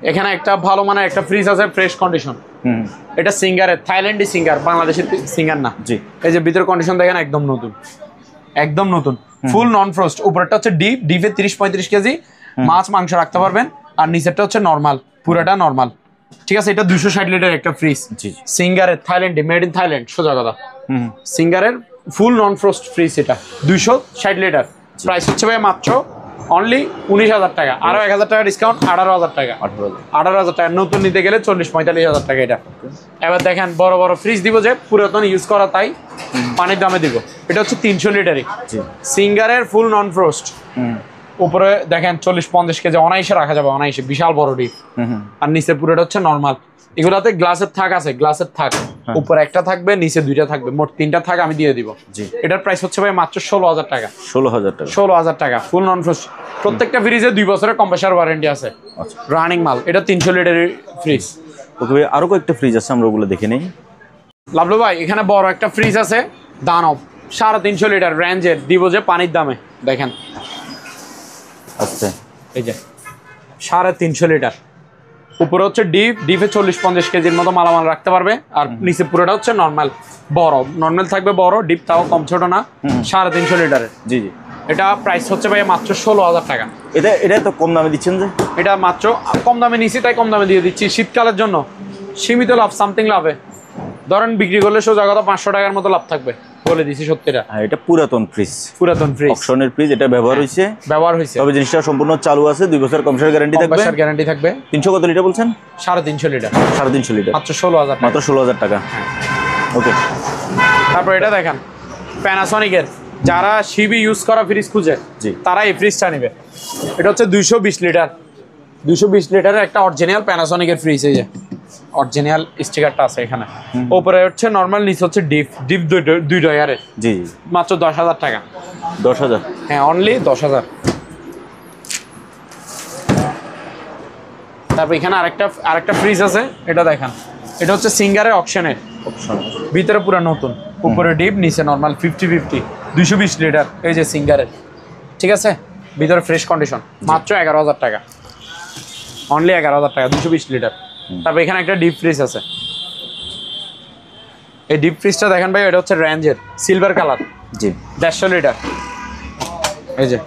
এখানে একটা ভালো মানের একটা ফ্রিজ আছে, ফ্রেশ কন্ডিশন। এটা সিঙ্গারের, থাইল্যান্ডি সিঙ্গার, বাংলাদেশের সিঙ্গার না। জি। এই যে ভিতরে কন্ডিশন দেখেন, একদম নতুন, একদম নতুন, ফুল নন ফ্রোস্ট। উপরটা হচ্ছে ডিপে 30-35 কেজি মাছ মাংস রাখতে পারবেন, আর নিচেরটা হচ্ছে নর্মাল, পুরোটা নর্মাল, ঠিক আছে। এটা 260 লিটার একটা ফ্রিজ, সিঙ্গারের, থাইল্যান্ডে, মেড ইন থাইল্যান্ড, সোজা কথা। সিঙ্গারের ফুল নন ফ্রোস্ট ফ্রিজ, এটা 260 লিটার, প্রাইস হচ্ছে ভাই মাত্র অনলি 19000 টাকা। আরো 1000 টাকা ডিসকাউন্ট, 18000 টাকা। 18000 টাকা। নতুন নিতে গেলে 40-45 হাজার টাকা এটা। এবার দেখেন বড় বড় ফ্রিজ দিব, যে পুরাতন ইউজ করা, তাই পানির দামে দিব। এটা হচ্ছে 300 লিটারই, সিঙ্গারের ফুল নন ফ্রোস্ট। উপরে দেখেন 40-50 কেজি অনায়াসে রাখা যাবে, অনায়াসে, বিশাল বড় ডিপ। আর নিচে পুরোটা হচ্ছে নর্মাল। এগুলাতে গ্লাসের থাক আছে, গ্লাসের থাক, উপরে একটা থাকবে, নিচে 2টা থাকবে, মোট 3টা থাক আমি দিয়ে দিব। এটার প্রাইস হচ্ছে ভাই মাত্র 16000 টাকা। 16000 টাকা, ফুল নন ফ্রোস্ট। প্রত্যেকটা ফ্রিজে 2 বছরের কম্প্রেসার ওয়ারেন্টি আছে, রানিং মাল। এটা 300 লিটারের ফ্রিজ। ওকে, আরো কয়েকটা ফ্রিজ আছে, আমরা ওগুলো দেখে নেই। লাভলু ভাই এখানে বড় একটা ফ্রিজ আছে, দানব, 350 লিটার রেঞ্জের, দিব যে পানির দামে, দেখেন। আচ্ছা, এই যে 350 লিটার, উপরে হচ্ছে ডিপে 40-50 কেজির মতো মালামাল রাখতে পারবে, আর নিচে পুরোটা হচ্ছে নর্মাল, বড় নর্মাল থাকবে, বড় ডিপ, তাও কম ছোট না, 350 লিটারের। জি জি। এটা প্রাইস হচ্ছে ভাই মাত্র 16000 টাকা। এটা তো কম দামে দিচ্ছেন যে? এটা মাত্র কম দামে নিচ্ছি, তাই কম দামে দিয়ে দিচ্ছি, শীতকালের জন্য সীমিত লাভ, সামথিং লাভে। ধরেন বিক্রি করলে সোজা কথা 500 টাকার মতো লাভ থাকবে, বলে দিছি সত্যিটা। এটা পুরাতন ফ্রিজ, অকশনের ফ্রিজ, এটা ব্যবহার হয়েছে, তবে জিনিসটা সম্পূর্ণ চালু আছে, 2 বছর কম্প্রেসার গ্যারান্টি থাকবে। 300 কত লিটার বলছেন? 350 লিটার। 350 লিটার, মাত্র 16000, মাত্র 16000 টাকা। ওকে। তারপর এটা দেখেন প্যানাসনিকের, যারা সিবি ইউজ করা ফ্রিজ খুঁজে, তারা এই ফ্রিজটা নেবে। এটা হচ্ছে 220 লিটার, 220 লিটারের একটা অরিজিনাল প্যানাসনিকের ফ্রিজ। এই যে অরিজিনাল স্টিকারটা আছে এখানে, উপরে হচ্ছে নরমাল, নিচে হচ্ছে ডিপ 2 ডয়ারের। জি। মাত্র 10000 টাকা। 10000? হ্যাঁ, অনলি 10000। তারপর এখানে আরেকটা ফ্রিজ আছে, এটা দেখেন, এটা হচ্ছে সিঙ্গারের অকশনের, ভিতরে পুরো নতুন, উপরে ডিপ, নিচে নরমাল, 50-50, 220 লিটার। এই যে সিঙ্গারের, ঠিক আছে, ভিতরে ফ্রেশ কন্ডিশন, মাত্র 11000 টাকা, অনলি 11000 টাকা, 220 লিটার। তারপর এখানে একটা ডিপ ফ্রিজ আছে, এই ডিপ ফ্রিজটা দেখেন ভাই, এটা হচ্ছে রেঞ্জের, সিলভার কালার, জি, 150 লিটার। এই যে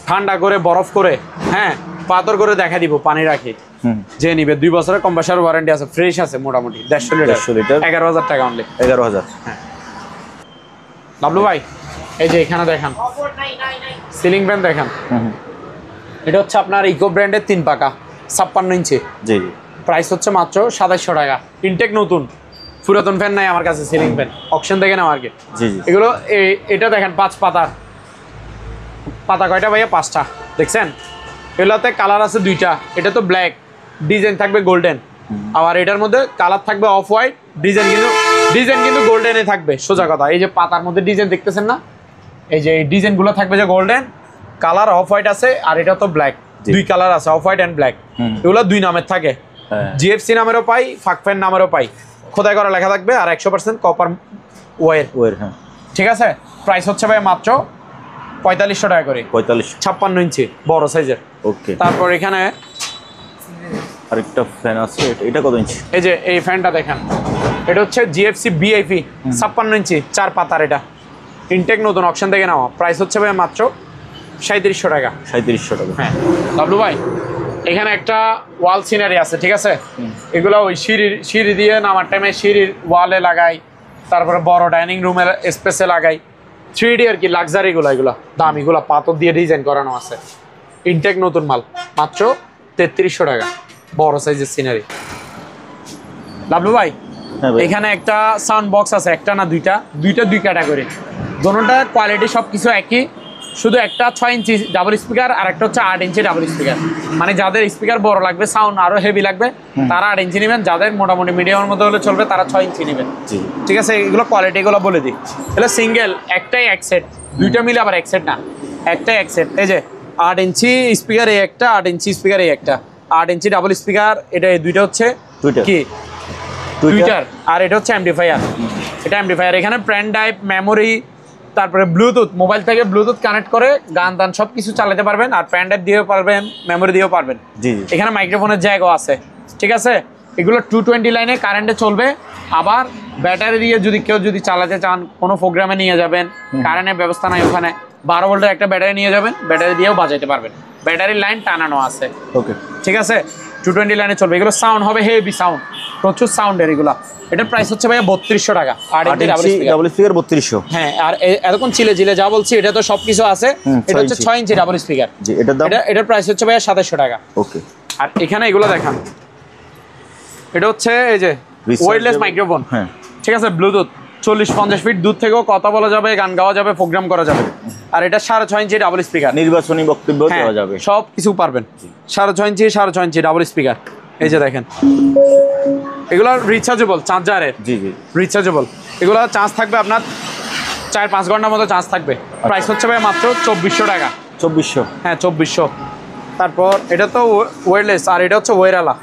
ঠান্ডা করে, বরফ করে, হ্যাঁ, পাথর করে দেখা দিব, পানি রাখি, যে নিবে 2 বছরের কম্প্রেসার ওয়ারেন্টি আছে, ফ্রেশ আছে মোটামুটি, 150 লিটার, 11000 টাকা অনলি। 11000। হ্যাঁ। লাভলু ভাই এই যে এখানে দেখেন সিলিং ফ্যান দেখেন, এটা হচ্ছে আপনার ইকো ব্র্যান্ডের 3 পাকা, 56 ইঞ্চি। জি। প্রাইস হচ্ছে মাত্র 2700 টাকা। ইনটেক নতুন, পুরাতন ফ্যান নাই আমার কাছে, সিলিং ফ্যান অকশন থেকে নেওয়া আর কি। জি। এগুলো এটা দেখেন 5 পাতার, পাতা কয়টা ভাইয়া? 5টা, দেখছেন? এগুলোতে কালার আছে 2টা, এটা তো ব্ল্যাক, ডিজাইন থাকবে গোল্ডেন, আবার এটার মধ্যে কালার থাকবে অফ হোয়াইট, ডিজাইন কিন্তু ডিজাইন কিন্তু গোল্ডেনে থাকবে, সোজা কথা। এই যে পাতার মধ্যে ডিজাইন দেখতেছেন না, এই যে এই ডিজাইনগুলো থাকবে যে গোল্ডেন কালার, অফ হোয়াইট আছে, আর এটা তো ব্ল্যাক, দুই কালার আছে, অফ হোয়াইট এন্ড ব্ল্যাক। এগুলো দুই নামের থাকে, জিএফসি নামেরও পাই, ফাকফেন নামেরও পাই, খোদাই করা লেখা থাকবে, আর 100% কপার ওয়্যার। হ্যাঁ ঠিক আছে। প্রাইস হচ্ছে ভাই মাত্র 4500 টাকা করে, 56 ইঞ্চি বড় সাইজের। ওকে। তারপর এখানে আরেকটা ফ্যান আছে, এটা কত ইঞ্চি? এই যে এই ফ্যানটা দেখেন, এটা হচ্ছে জিএফসি বিআইপি 56 ইঞ্চি 4 পাতার, এটা ইনটেক নতুন অপশন থেকে নেওয়া। প্রাইস হচ্ছে ভাই মাত্র 3700 টাকা। 3700 টাকা। হ্যাঁ বাবলু ভাই, এখানে একটা ওয়াল সিনারি আছে, ঠিক আছে? এগুলো ওই সিঁড়ি দিয়ে নামার টাইমে সিঁড়ির ওয়ালে লাগাই, তারপরে বড় ডাইনিং রুমের স্পেসে লাগাই, 3D আর কি, লাক্সারিগুলো, এগুলো দামিগুলো পাথর দিয়ে ডিজাইন করানো আছে, ইনটেক নতুন মাল, মাত্র 3300 টাকা, বড় সাইজের সিনারি। বাবলু ভাই এখানে একটা সাউন্ড বক্স আছে, একটা না দুইটা, দুই ক্যাটাগরি, দোনোটা কোয়ালিটি সব কিছু একই, শুধু একটা 6 ইঞ্চি ডাবল স্পিকার আর একটা হচ্ছে 8 ইঞ্চি ডাবল স্পিকার। মানে যাদের স্পিকার বড় লাগবে, সাউন্ড আরো হেভি লাগবে, তারা 8 ইঞ্চি নেবেন, যাদের মোটামুটি মিডিয়ামের মধ্যে হলে চলবে তারা 6 ইঞ্চি নেবেন। ঠিক আছে, এগুলো কোয়ালিটি এগুলো বলে দিই। এগুলো সিঙ্গেল, একটাই এক সেট, দুইটা মিলে আবার এক সেট না, একটাই এক সেট। এই যে 8 ইঞ্চি স্পিকার এই একটা, 8 ইঞ্চি স্পিকার এই একটা, 8 ইঞ্চি ডাবল স্পিকার, এটা এই দুইটা হচ্ছে কি টুইটার, আর এটা হচ্ছে অ্যাম্পলিফায়ার, এটা অ্যাম্পলিফায়ার। এখানে পেন ড্রাইভ, মেমোরি, তারপরে ব্লুটুথ, মোবাইল থেকে ব্লুটুথ কানেক্ট করে গান টান সব কিছু চালাতে পারবেন, আর পেন ড্রাইভ দিয়েও পারবেন, মেমোরি দিয়েও পারবেন। এখানে মাইক্রোফোনের জায়গাও আছে, ঠিক আছে? এগুলো 220 লাইনে কারেন্টে চলবে, আবার ব্যাটারি দিয়ে কেউ যদি চালাতে চান, কোনো প্রোগ্রামে নিয়ে যাবেন, কারেন্টের ব্যবস্থা নাই ওখানে, 12 ভোল্টের একটা ব্যাটারি নিয়ে যাবেন, ব্যাটারি দিয়েও বাজাইতে পারবেন, ব্যাটারির লাইন টানানো আছে। ওকে ঠিক আছে, 220 লাইনে চলবে। এগুলো সাউন্ড হবে হেভি সাউন্ড, প্রচুর সাউন্ডের এগুলো। এটার প্রাইস হচ্ছে ভাইয়া 3200 টাকা, 8 ইঞ্চি ডাবল স্পিকার 3200। হ্যাঁ, আর এতক্ষণ চিলে যা বলছি এটা তো সবকিছু আছে। এটা হচ্ছে 6 ইঞ্চি ডাবল স্পিকার, এটার প্রাইস হচ্ছে ভাইয়া 2700 টাকা। ওকে। আর এখানে এগুলো দেখান, এটা হচ্ছে এই যে ওয়্যারলেস মাইক্রোফোন, হ্যাঁ ঠিক আছে, ব্লুটুথ, 40-50 ফিট দূর থেকেও কথা বলা যাবে, গান গাওয়া যাবে, প্রোগ্রাম করা যাবে। আর এটা 6.5 ইঞ্চি ডাবল স্পিকার, নির্বাচনী বক্তব্য দেওয়া যাবে, সব কিছু পারবেন। 6.5 ইঞ্চি ডাবল স্পিকার, এই যে দেখেন, এগুলো রিচার্জেবল, চার্জারের, জি রিচার্জেবল। এগুলো চার্জ থাকবে আপনার 4-5 ঘন্টার মতো চার্জ থাকবে। প্রাইস হচ্ছে ভাই মাত্র 2400 টাকা। 2400, হ্যাঁ 2400। তারপর এটা তো ওয়্যারলেস, আর এটা হচ্ছে ওয়্যারওয়ালা।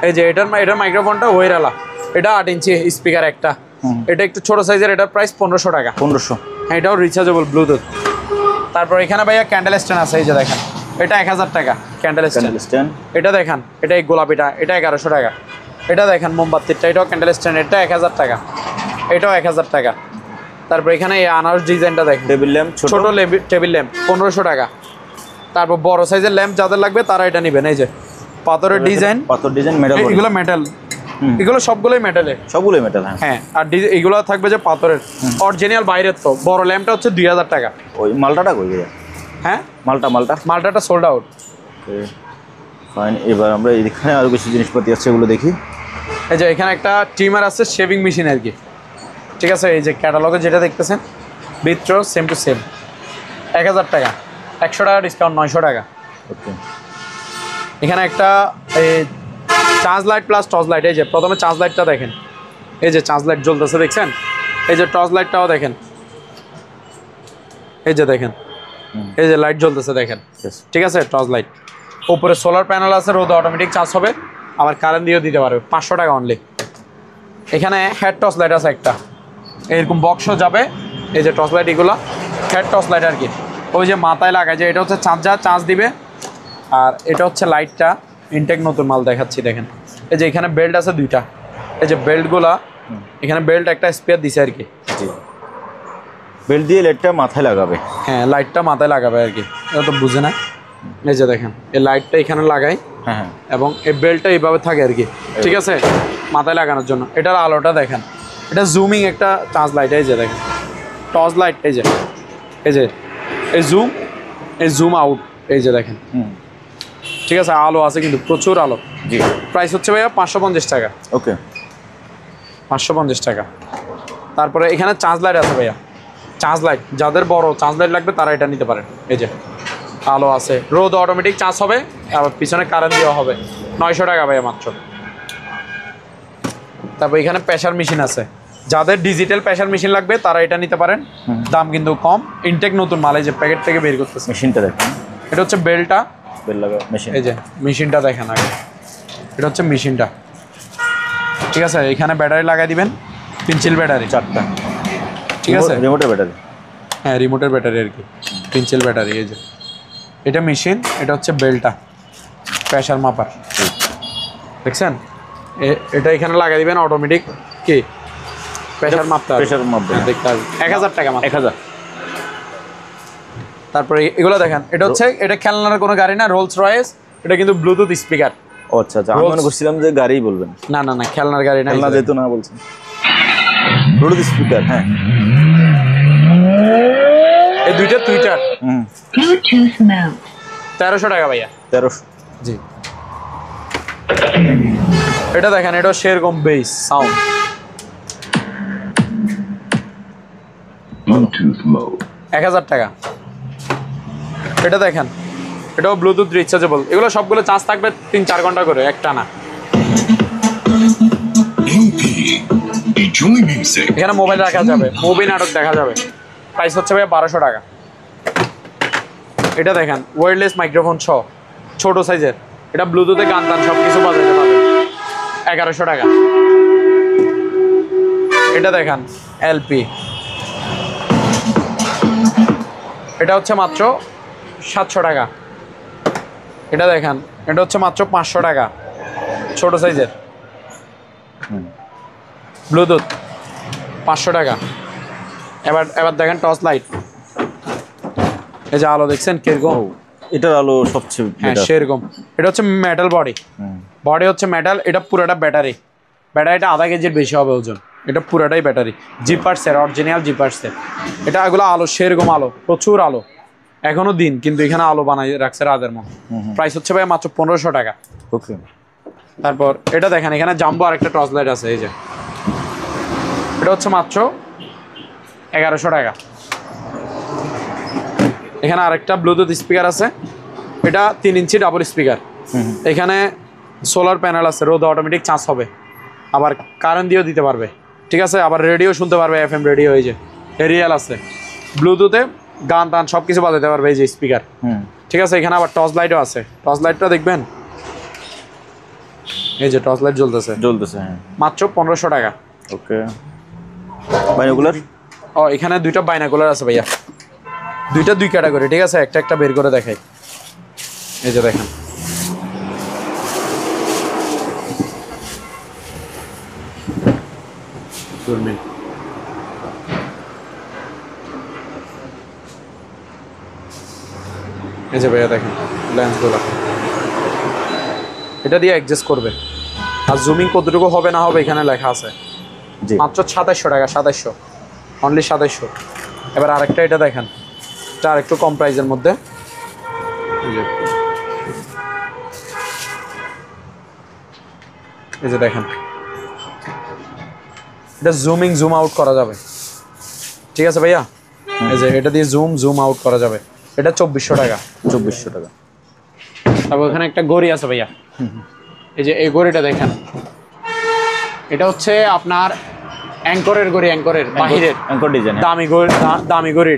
এই যে এটার মাইক্রোফোনটা ওয়্যারওয়ালা, এটা 8 ইঞ্চি স্পিকার একটা, এটা একটু ছোট সাইজের, এটার প্রাইস 1500 টাকা। 1500, হ্যাঁ এটাও রিচার্জেবল ব্লুটুথ। তারপর এখানে ভাইয়া ক্যান্ডেল স্ট্যান্ড আছে, এই যে দেখেন, এটা 1000 টাকা ক্যান্ডেল স্ট্যান্ড। এটা দেখেন, এটা এই গোলাপিটা, এটা 1100 টাকা। এটা দেখেন মোমবাতিরটা, এটাও ক্যান্ডেল স্ট্যান্ড, এটা 1000 টাকা, এটাও 1000 টাকা। তারপর এখানে এই আনারস ডিজাইনটা দেখেন, টেবিল ল্যাম্প, ছোট টেবিল ল্যাম্প 1500 টাকা। তারপর বড় সাইজের ল্যাম্প যাদের লাগবে তারা এটা নেবেন। এই যে পাথরের ডিজাইন, মেটাল, এগুলো মেটাল, এগুলো সবগুলোই মেটাল, হ্যাঁ। আর এগুলো থাকবে যে পাথরের, অরিজিনাল বাইরের। তো বড় ল্যাম্পটা হচ্ছে 2000 টাকা। ওই মালটাটা কই গেল? হ্যাঁ মালটাটা সোল্ড আউট। ফাইন, এবার আমরা এখানে আরো কিছু জিনিসপাতি আছে, এগুলো দেখি। এই যে এখানে একটা ট্রিমার আছে, শেভিং মেশিন আর কি, ঠিক আছে? এই যে ক্যাটালগে যেটা দেখতেছেন, ভিতর সেম টু সেম, 1000 টাকা, 100 টাকা ডিসকাউন্ট, 900 টাকা। ওকে। এখানে একটা charge light plus torch light, এই যে প্রথমে চার্জ লাইটটা দেখেন, এই যে চার্জ লাইট জ্বলতেছে দেখছেন, এই যে টর্চ লাইটটাও দেখেন, এই যে দেখেন, এই যে লাইট জ্বলতেছে দেখেন, ঠিক আছে? Torch light. উপরে সোলার প্যানেল আছে, রোদ অটোমেটিক চার্জ হবে, আবার কারেন্ট দিয়েও দিতে পারবে, 500 টাকা অনলি। এখানে হেড টর্চ লাইট আছে একটা, এরকম বক্সও যাবে, এই যে টর্চ লাইট, এগুলো হেড টর্চ লাইট আর কি, ওই যে মাথায় লাগায়, যে এটা হচ্ছে চার্জ দিবে। আর এটা হচ্ছে লাইটটা, ইনটেক নতুন মাল দেখাচ্ছি দেখেন। এই যে এখানে বেল্ট আছে 2টা, এই যে বেল্টগুলা, এখানে বেল্ট একটা স্পেয়ার দিছে আর কি, বেল্ট দিয়ে লাইটটা মাথায় লাগাবে। হ্যাঁ লাইটটা মাথায় লাগাবে আর কি, এটা তো বুঝে না। এই যে দেখেন, এই লাইটটা এখানে লাগাই, হ্যাঁ, এবং এই বেল্টটা এইভাবে থাকে আর কি, ঠিক আছে, মাথায় লাগানোর জন্য। এটার আলোটা দেখেন, এটা জুমিং একটা চার্জ লাইট, এই যে দেখেন টর্চ লাইট, এই যে এই জুম আউট, এই যে দেখেন, ঠিক আছে? আলো আছে কিন্তু প্রচুর আলো। জি। প্রাইস হচ্ছে ভাইয়া 550 টাকা। ওকে, 550 টাকা। তারপরে এখানে চার্জ লাইট আছে ভাইয়া, চার্জ লাইট যাদের বড় চার্জ লাইট লাগবে তারা এটা নিতে পারেন। এই যে আলো আছে, রোদ অটোমেটিক চার্জ হবে, আবার পিছনে কারেন্ট দেওয়া হবে, 900 টাকা ভাইয়া মাত্র। তারপর এখানে প্রেসার মেশিন আছে, যাদের ডিজিটাল প্রেসার মেশিন লাগবে তারা এটা নিতে পারেন, দাম কিন্তু কম, ইনটেক নতুন মাল, এই যে প্যাকেট থেকে বের করতেছে। মেশিনটা দেখেন, এটা হচ্ছে বেলটা, বেল লাগা মেশিন। এই যে মেশিনটা দেখেন আগে, এটা হচ্ছে মেশিনটা, ঠিক আছে। এখানে ব্যাটারি লাগাই দিবেন, পিনচিল ব্যাটারি 4টা, ঠিক আছে। রিমোটের ব্যাটারি, হ্যাঁ রিমোটের ব্যাটারি আর কি, পিনচিল ব্যাটারি। এই যে এটা মেশিন, এটা হচ্ছে বেলটা, প্রেসার মাপার, দেখছেন। এটা এখানে লাগাই দিবেন, অটোমেটিক কি প্রেসার মাপতে হবে, প্রেসার মাপবে, দেখতে হবে। 1000 টাকা মাত্র, 1000। তারপরে এগুলো দেখেন, এটা হচ্ছে, এটা খেলনার কোনো গাড়ি না, রোলস রয়েস, এটা কিন্তু ব্লুটুথ স্পিকার। ও আচ্ছা আচ্ছা, আমি মনে করছিলাম যে গাড়িই বলবেন। না না না, খেলনার গাড়ি না, খেলনা যেহেতু না বলছেন, ব্লুটুথ স্পিকার। হ্যাঁ, এই দুইটা টুইটার, Bluetooth mode. 1300 টাকা ভাইয়া। 1300। জি, এটা দেখেন, এটা সেরকম বেস সাউন্ড, Bluetooth mode. 1000 টাকা। এটা দেখেন, এটাও ব্লুটুথ রিচার্জেবল। এগুলো সবগুলো চার্জ থাকবে 3-4 ঘন্টা করে, একটা না। Enjoy music. এখানে মোবাইল রাখা যাবে, মুভি নাটক দেখা যাবে। প্রাইস হচ্ছে ভাই 1200 টাকা। এটা দেখেন, ওয়্যারলেস মাইক্রোফোন ছোট সাইজের, এটা ব্লুটুথে গান টান সব কিছু বাজাতে পারবে, 1100 টাকা। এটা দেখেন এলপি, এটা হচ্ছে মাত্র 700 টাকা। এটা দেখেন, এটা হচ্ছে মাত্র 500 টাকা, ছোট সাইজের ব্লুটুথ, 500 টাকা। এবার দেখেন টর্চ লাইট, এই যে আলো দেখছেন কিরকম, এটার আলো সবচেয়ে হ্যাঁ better। সেরকম। এটা হচ্ছে মেটাল বডি, বডি হচ্ছে মেটাল, এটা পুরোটা ব্যাটারি, ব্যাটারিটা আধা কেজির বেশি হবে ওজন, এটা পুরোটাই ব্যাটারি, জিপার্সের, অরিজিনাল জিপার্সের। এটা এগুলো আলো সেরকম আলো, প্রচুর আলো, এখনো দিন, কিন্তু এখানে আলো বানাই রাখছে রাতের মতো। প্রাইস হচ্ছে ভাই মাত্র 1500 টাকা। ওকে, তারপর এটা দেখেন, এখানে জাম্বো আরেকটা টর্চ লাইট আছে, এই যে এটা হচ্ছে মাত্র 1100 টাকা। এখানে আরেকটা ব্লুটুথ স্পিকার আছে, এটা 3 ইঞ্চি ডাবল স্পিকার। এখানে সোলার প্যানেল আছে, রোদ অটোমেটিক চার্জ হবে, আবার কারেন্ট দিয়েও দিতে পারবে, ঠিক আছে। আবার রেডিও শুনতে পারবে, FM রেডিও, এই যে এরিয়াল আছে, ব্লুটুথে গান টান সব কিছু বাজাতে পারবে, এই যে স্পিকার, ঠিক আছে। এখানে আবার টর্চ লাইটও আছে, টর্চ লাইটটা দেখবেন, এই যে টর্চ লাইট জ্বলতেছে, হ্যাঁ। মাত্র 1500 টাকা। ওকে, বাইনোকুলার। ও এখানে দুইটা বাইনোকুলার আছে ভাইয়া, দুইটা 2 ক্যাটাগরি, ঠিক আছে। একটা একটা বের করে দেখাই, এই যে দেখেন, এই যে ভাইয়া দেখেন লেন্সগুলো, এটা দিয়ে অ্যাডজাস্ট করবে, আর জুমিং কতটুকু হবে না হবে এখানে লেখা আছে। জি, মাত্র 2700 টাকা, 2700, অনলি 2700। এবার আরেকটা, এটা দেখেন, এটা আরেকটু কম প্রাইসের মধ্যে, এই যে দেখেন, এটা জুমিং জুম আউট করা যাবে, ঠিক আছে ভাইয়া। এই যে এটা দিয়ে জুম আউট করা যাবে, এটা 2400 টাকা। 2400 টাকা। তারপর ওখানে একটা ঘড়ি আছে ভাইয়া, এই যে এই ঘড়িটা দেখেন, এটা হচ্ছে আপনার অ্যাঙ্করের ঘড়ি, অ্যাঙ্করের বাহিরের অ্যাঙ্কর ডিজাইন, দামি ঘড়ি।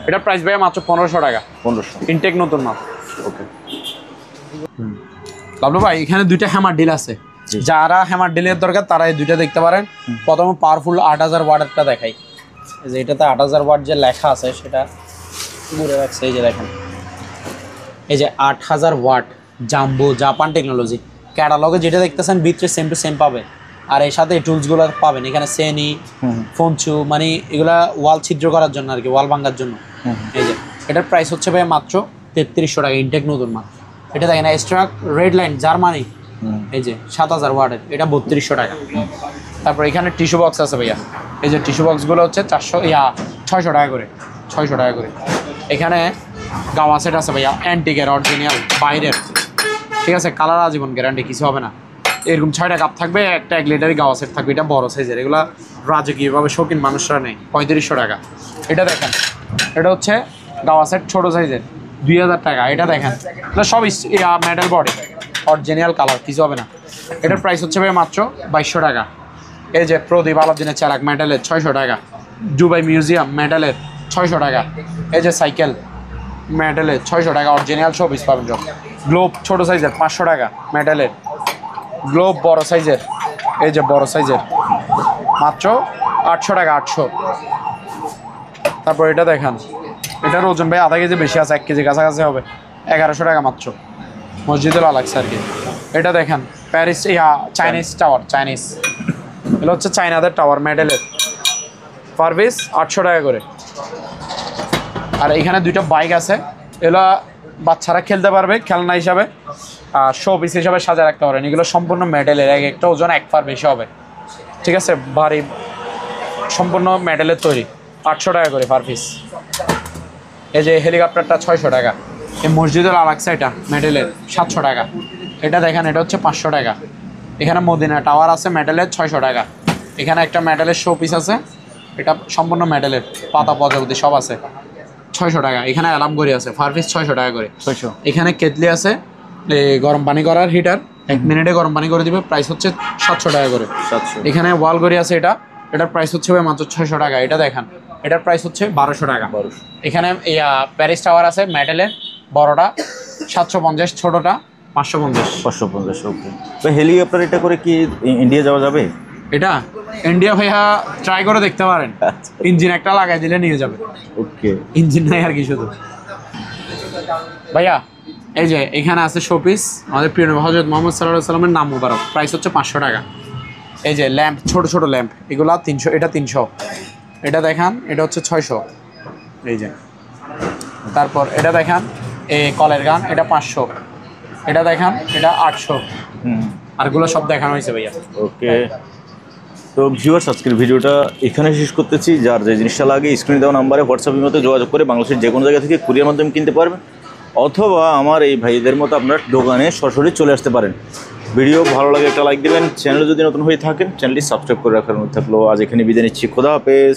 এটা প্রাইস ভাইয়া মাত্র 1500 টাকা, 1500। ইনটেক নতুন মাল। ওকে, লাভলু ভাই, এখানে দুইটা হ্যামার ডিল আছে, যারা হ্যামার ডিলের দরকার তারা এই দুইটা দেখতে পারেন। প্রথমে পাওয়ারফুল 8000 ওয়াটেরটা দেখাই, এই যে এটাতে 8000 ওয়াট যে লেখা আছে সেটা ঘুরে রাখছে, এই যে দেখেন, এই যে 8000 ওয়াট জাম্বো জাপান টেকনোলজি। ক্যাটালগে যেটা দেখতেছেন ভিতরে সেম টু সেম পাবে, আর এর সাথে এই টুলসগুলো পাবেন। এখানে সেনি, ফোনচু, মানে এগুলা ওয়াল ছিদ্র করার জন্য আর কি, ওয়াল ভাঙার জন্য। এই যে এটার প্রাইস হচ্ছে ভাই মাত্র 3300 টাকা, ইনটেক নতুন মাল। এটা দেখেন স্ট্রাক রেড লাইন জার্মানি, এই যে 7000 ওয়াটের, এটা 3200 টাকা। তারপর এখানে টিস্যু বক্স আছে ভাইয়া, এই যে টিস্যু বক্সগুলো হচ্ছে 600 টাকা করে, 600 টাকা করে। এখানে গাওয়া সেট আছে ভাইয়া, অ্যান্টিকের, অরিজিনাল বাইরের, ঠিক আছে। কালার আজীবন গ্যারান্টি, কিছু হবে না। এরকম 6টা কাপ থাকবে, একটা 1 লিটারই গাওয়া সেট থাকবে, এটা বড় সাইজের। এগুলা রাজকীয়ভাবে শৌখিন মানুষরা নেই, 3500 টাকা। এটা দেখেন, এটা হচ্ছে গাওয়া সেট ছোট সাইজের, 2000 টাকা। এটা দেখেন, এটা সব মেটাল বডি, অরিজিনাল কালার, কিছু হবে না। এটার প্রাইস হচ্ছে ভাই মাত্র 2200 টাকা। এই যে প্রদীপ আলাদিনের চেরাক মেটালের 600 টাকা। দুবাই মিউজিয়াম মেটালের 600 টাকা। এই যে সাইকেল মেটালের 600 টাকা, অরিজিনাল শোপিস পাবেন সব। গ্লোব ছোট সাইজের 500 টাকা মেটালের। গ্লোব বড় সাইজের, এই যে বড় সাইজের মাত্র 800 টাকা, 800। তারপর এটা দেখান, এটার ওজন ভাই আধা কেজি বেশি আছে, 1 কেজি কাছাকাছি হবে, 1100 টাকা মাত্র। মসজিদুল আলাকসা আর কি। এটা দেখেন প্যারিস চাইনিজ টাওয়ার, চাইনিজ, এগুলো হচ্ছে চাইনাদের টাওয়ার মেডেলের, পার পিস 800 টাকা করে। আর এখানে দুইটা বাইক আছে, এগুলো বাচ্চারা খেলতে পারবে খেলনা হিসাবে, আর শো পিস হিসাবে সাজা রাখতে পারেন। এগুলো সম্পূর্ণ মেডেলের, এক একটা ওজন 1 পার বেশি হবে, ঠিক আছে, ভারী, সম্পূর্ণ মেডেলের তৈরি, 800 টাকা করে পার পিস। এই যে হেলিকপ্টারটা 600 টাকা। এই মসজিদুল আলাকসা এটা মেডেলের 700 টাকা। এটা দেখেন, এটা হচ্ছে 500 টাকা। এখানে মদিনা টাওয়ার আছে মেডেলের 600 টাকা। এখানে একটা মেডেলের শো পিস আছে, এটা সম্পূর্ণ মেডেলের, পাতা প্রজাপতি সব আছে, 600 টাকা। এখানে অ্যালামগড়ি আছে, পার পিস 600 টাকা করে। 600। এখানে কেটলি আছে, গরম পানি করার হিটার, 1 মিনিটে গরম পানি করে দিবে, প্রাইস হচ্ছে 700 টাকা করে। 700। এখানে ওয়াল ঘড়ি আছে, এটার প্রাইস হচ্ছে মাত্র 600 টাকা। এটা দেখেন, এটার প্রাইস হচ্ছে 1200 টাকা। 1200। এখানে প্যারিস টাওয়ার আছে মেটালের, বড়টা 750, ছোটটা 550। 550। ওকে, তো হেলিকপ্টার এটা করে কি ইন্ডিয়া যাওয়া যাবে? এটা ইন্ডিয়া ভাইয়া ট্রাই করে দেখতে পারেন, ইঞ্জিন একটা লাগাই দিলে নিয়ে যাবে। ওকে, ইঞ্জিন নাই আর কি শুধু। ভাইয়া এই যে এখানে আছে শোপিস, আমাদের প্রিয় নবী হযরত মুহাম্মদ সাল্লাল্লাহু আলাইহি সাল্লামের নাম মুবারক, প্রাইস হচ্ছে 500 টাকা। এই যে ল্যাম্প, ছোট ছোট ল্যাম্প, এগুলা 300, এটা 300। এটা দেখান, এটা হচ্ছে 600। এই যে তারপর এটা দেখান, এই কলের গান, এটা 500। এটা দেখান, এটা 800। আরগুলো সব দেখানো হয়েছে ভাইয়া। ওকে, তো ভিউয়ার্স আজকের ভিডিওটা এখানে শেষ করতেছি। যার যে জিনিসটা লাগে স্ক্রিনে দেওয়া নাম্বারে হোয়াটসঅ্যাপের মধ্যে যোগাযোগ করে বাংলাদেশের যে কোনো জায়গা থেকে কুরিয়ার মাধ্যমে কিনতে পারবেন, অথবা আমার এই ভাইদের মতো আপনার দোকানে সরাসরি চলে আসতে পারেন। ভিডিও ভালো লাগে একটা লাইক দেবেন, চ্যানেলে যদি নতুন হয়ে থাকেন চ্যানেলটি সাবস্ক্রাইব করে রাখার মধ্যে থাকলো। আজ এখানে বিদায় নিচ্ছি, খোদা হাফেজ।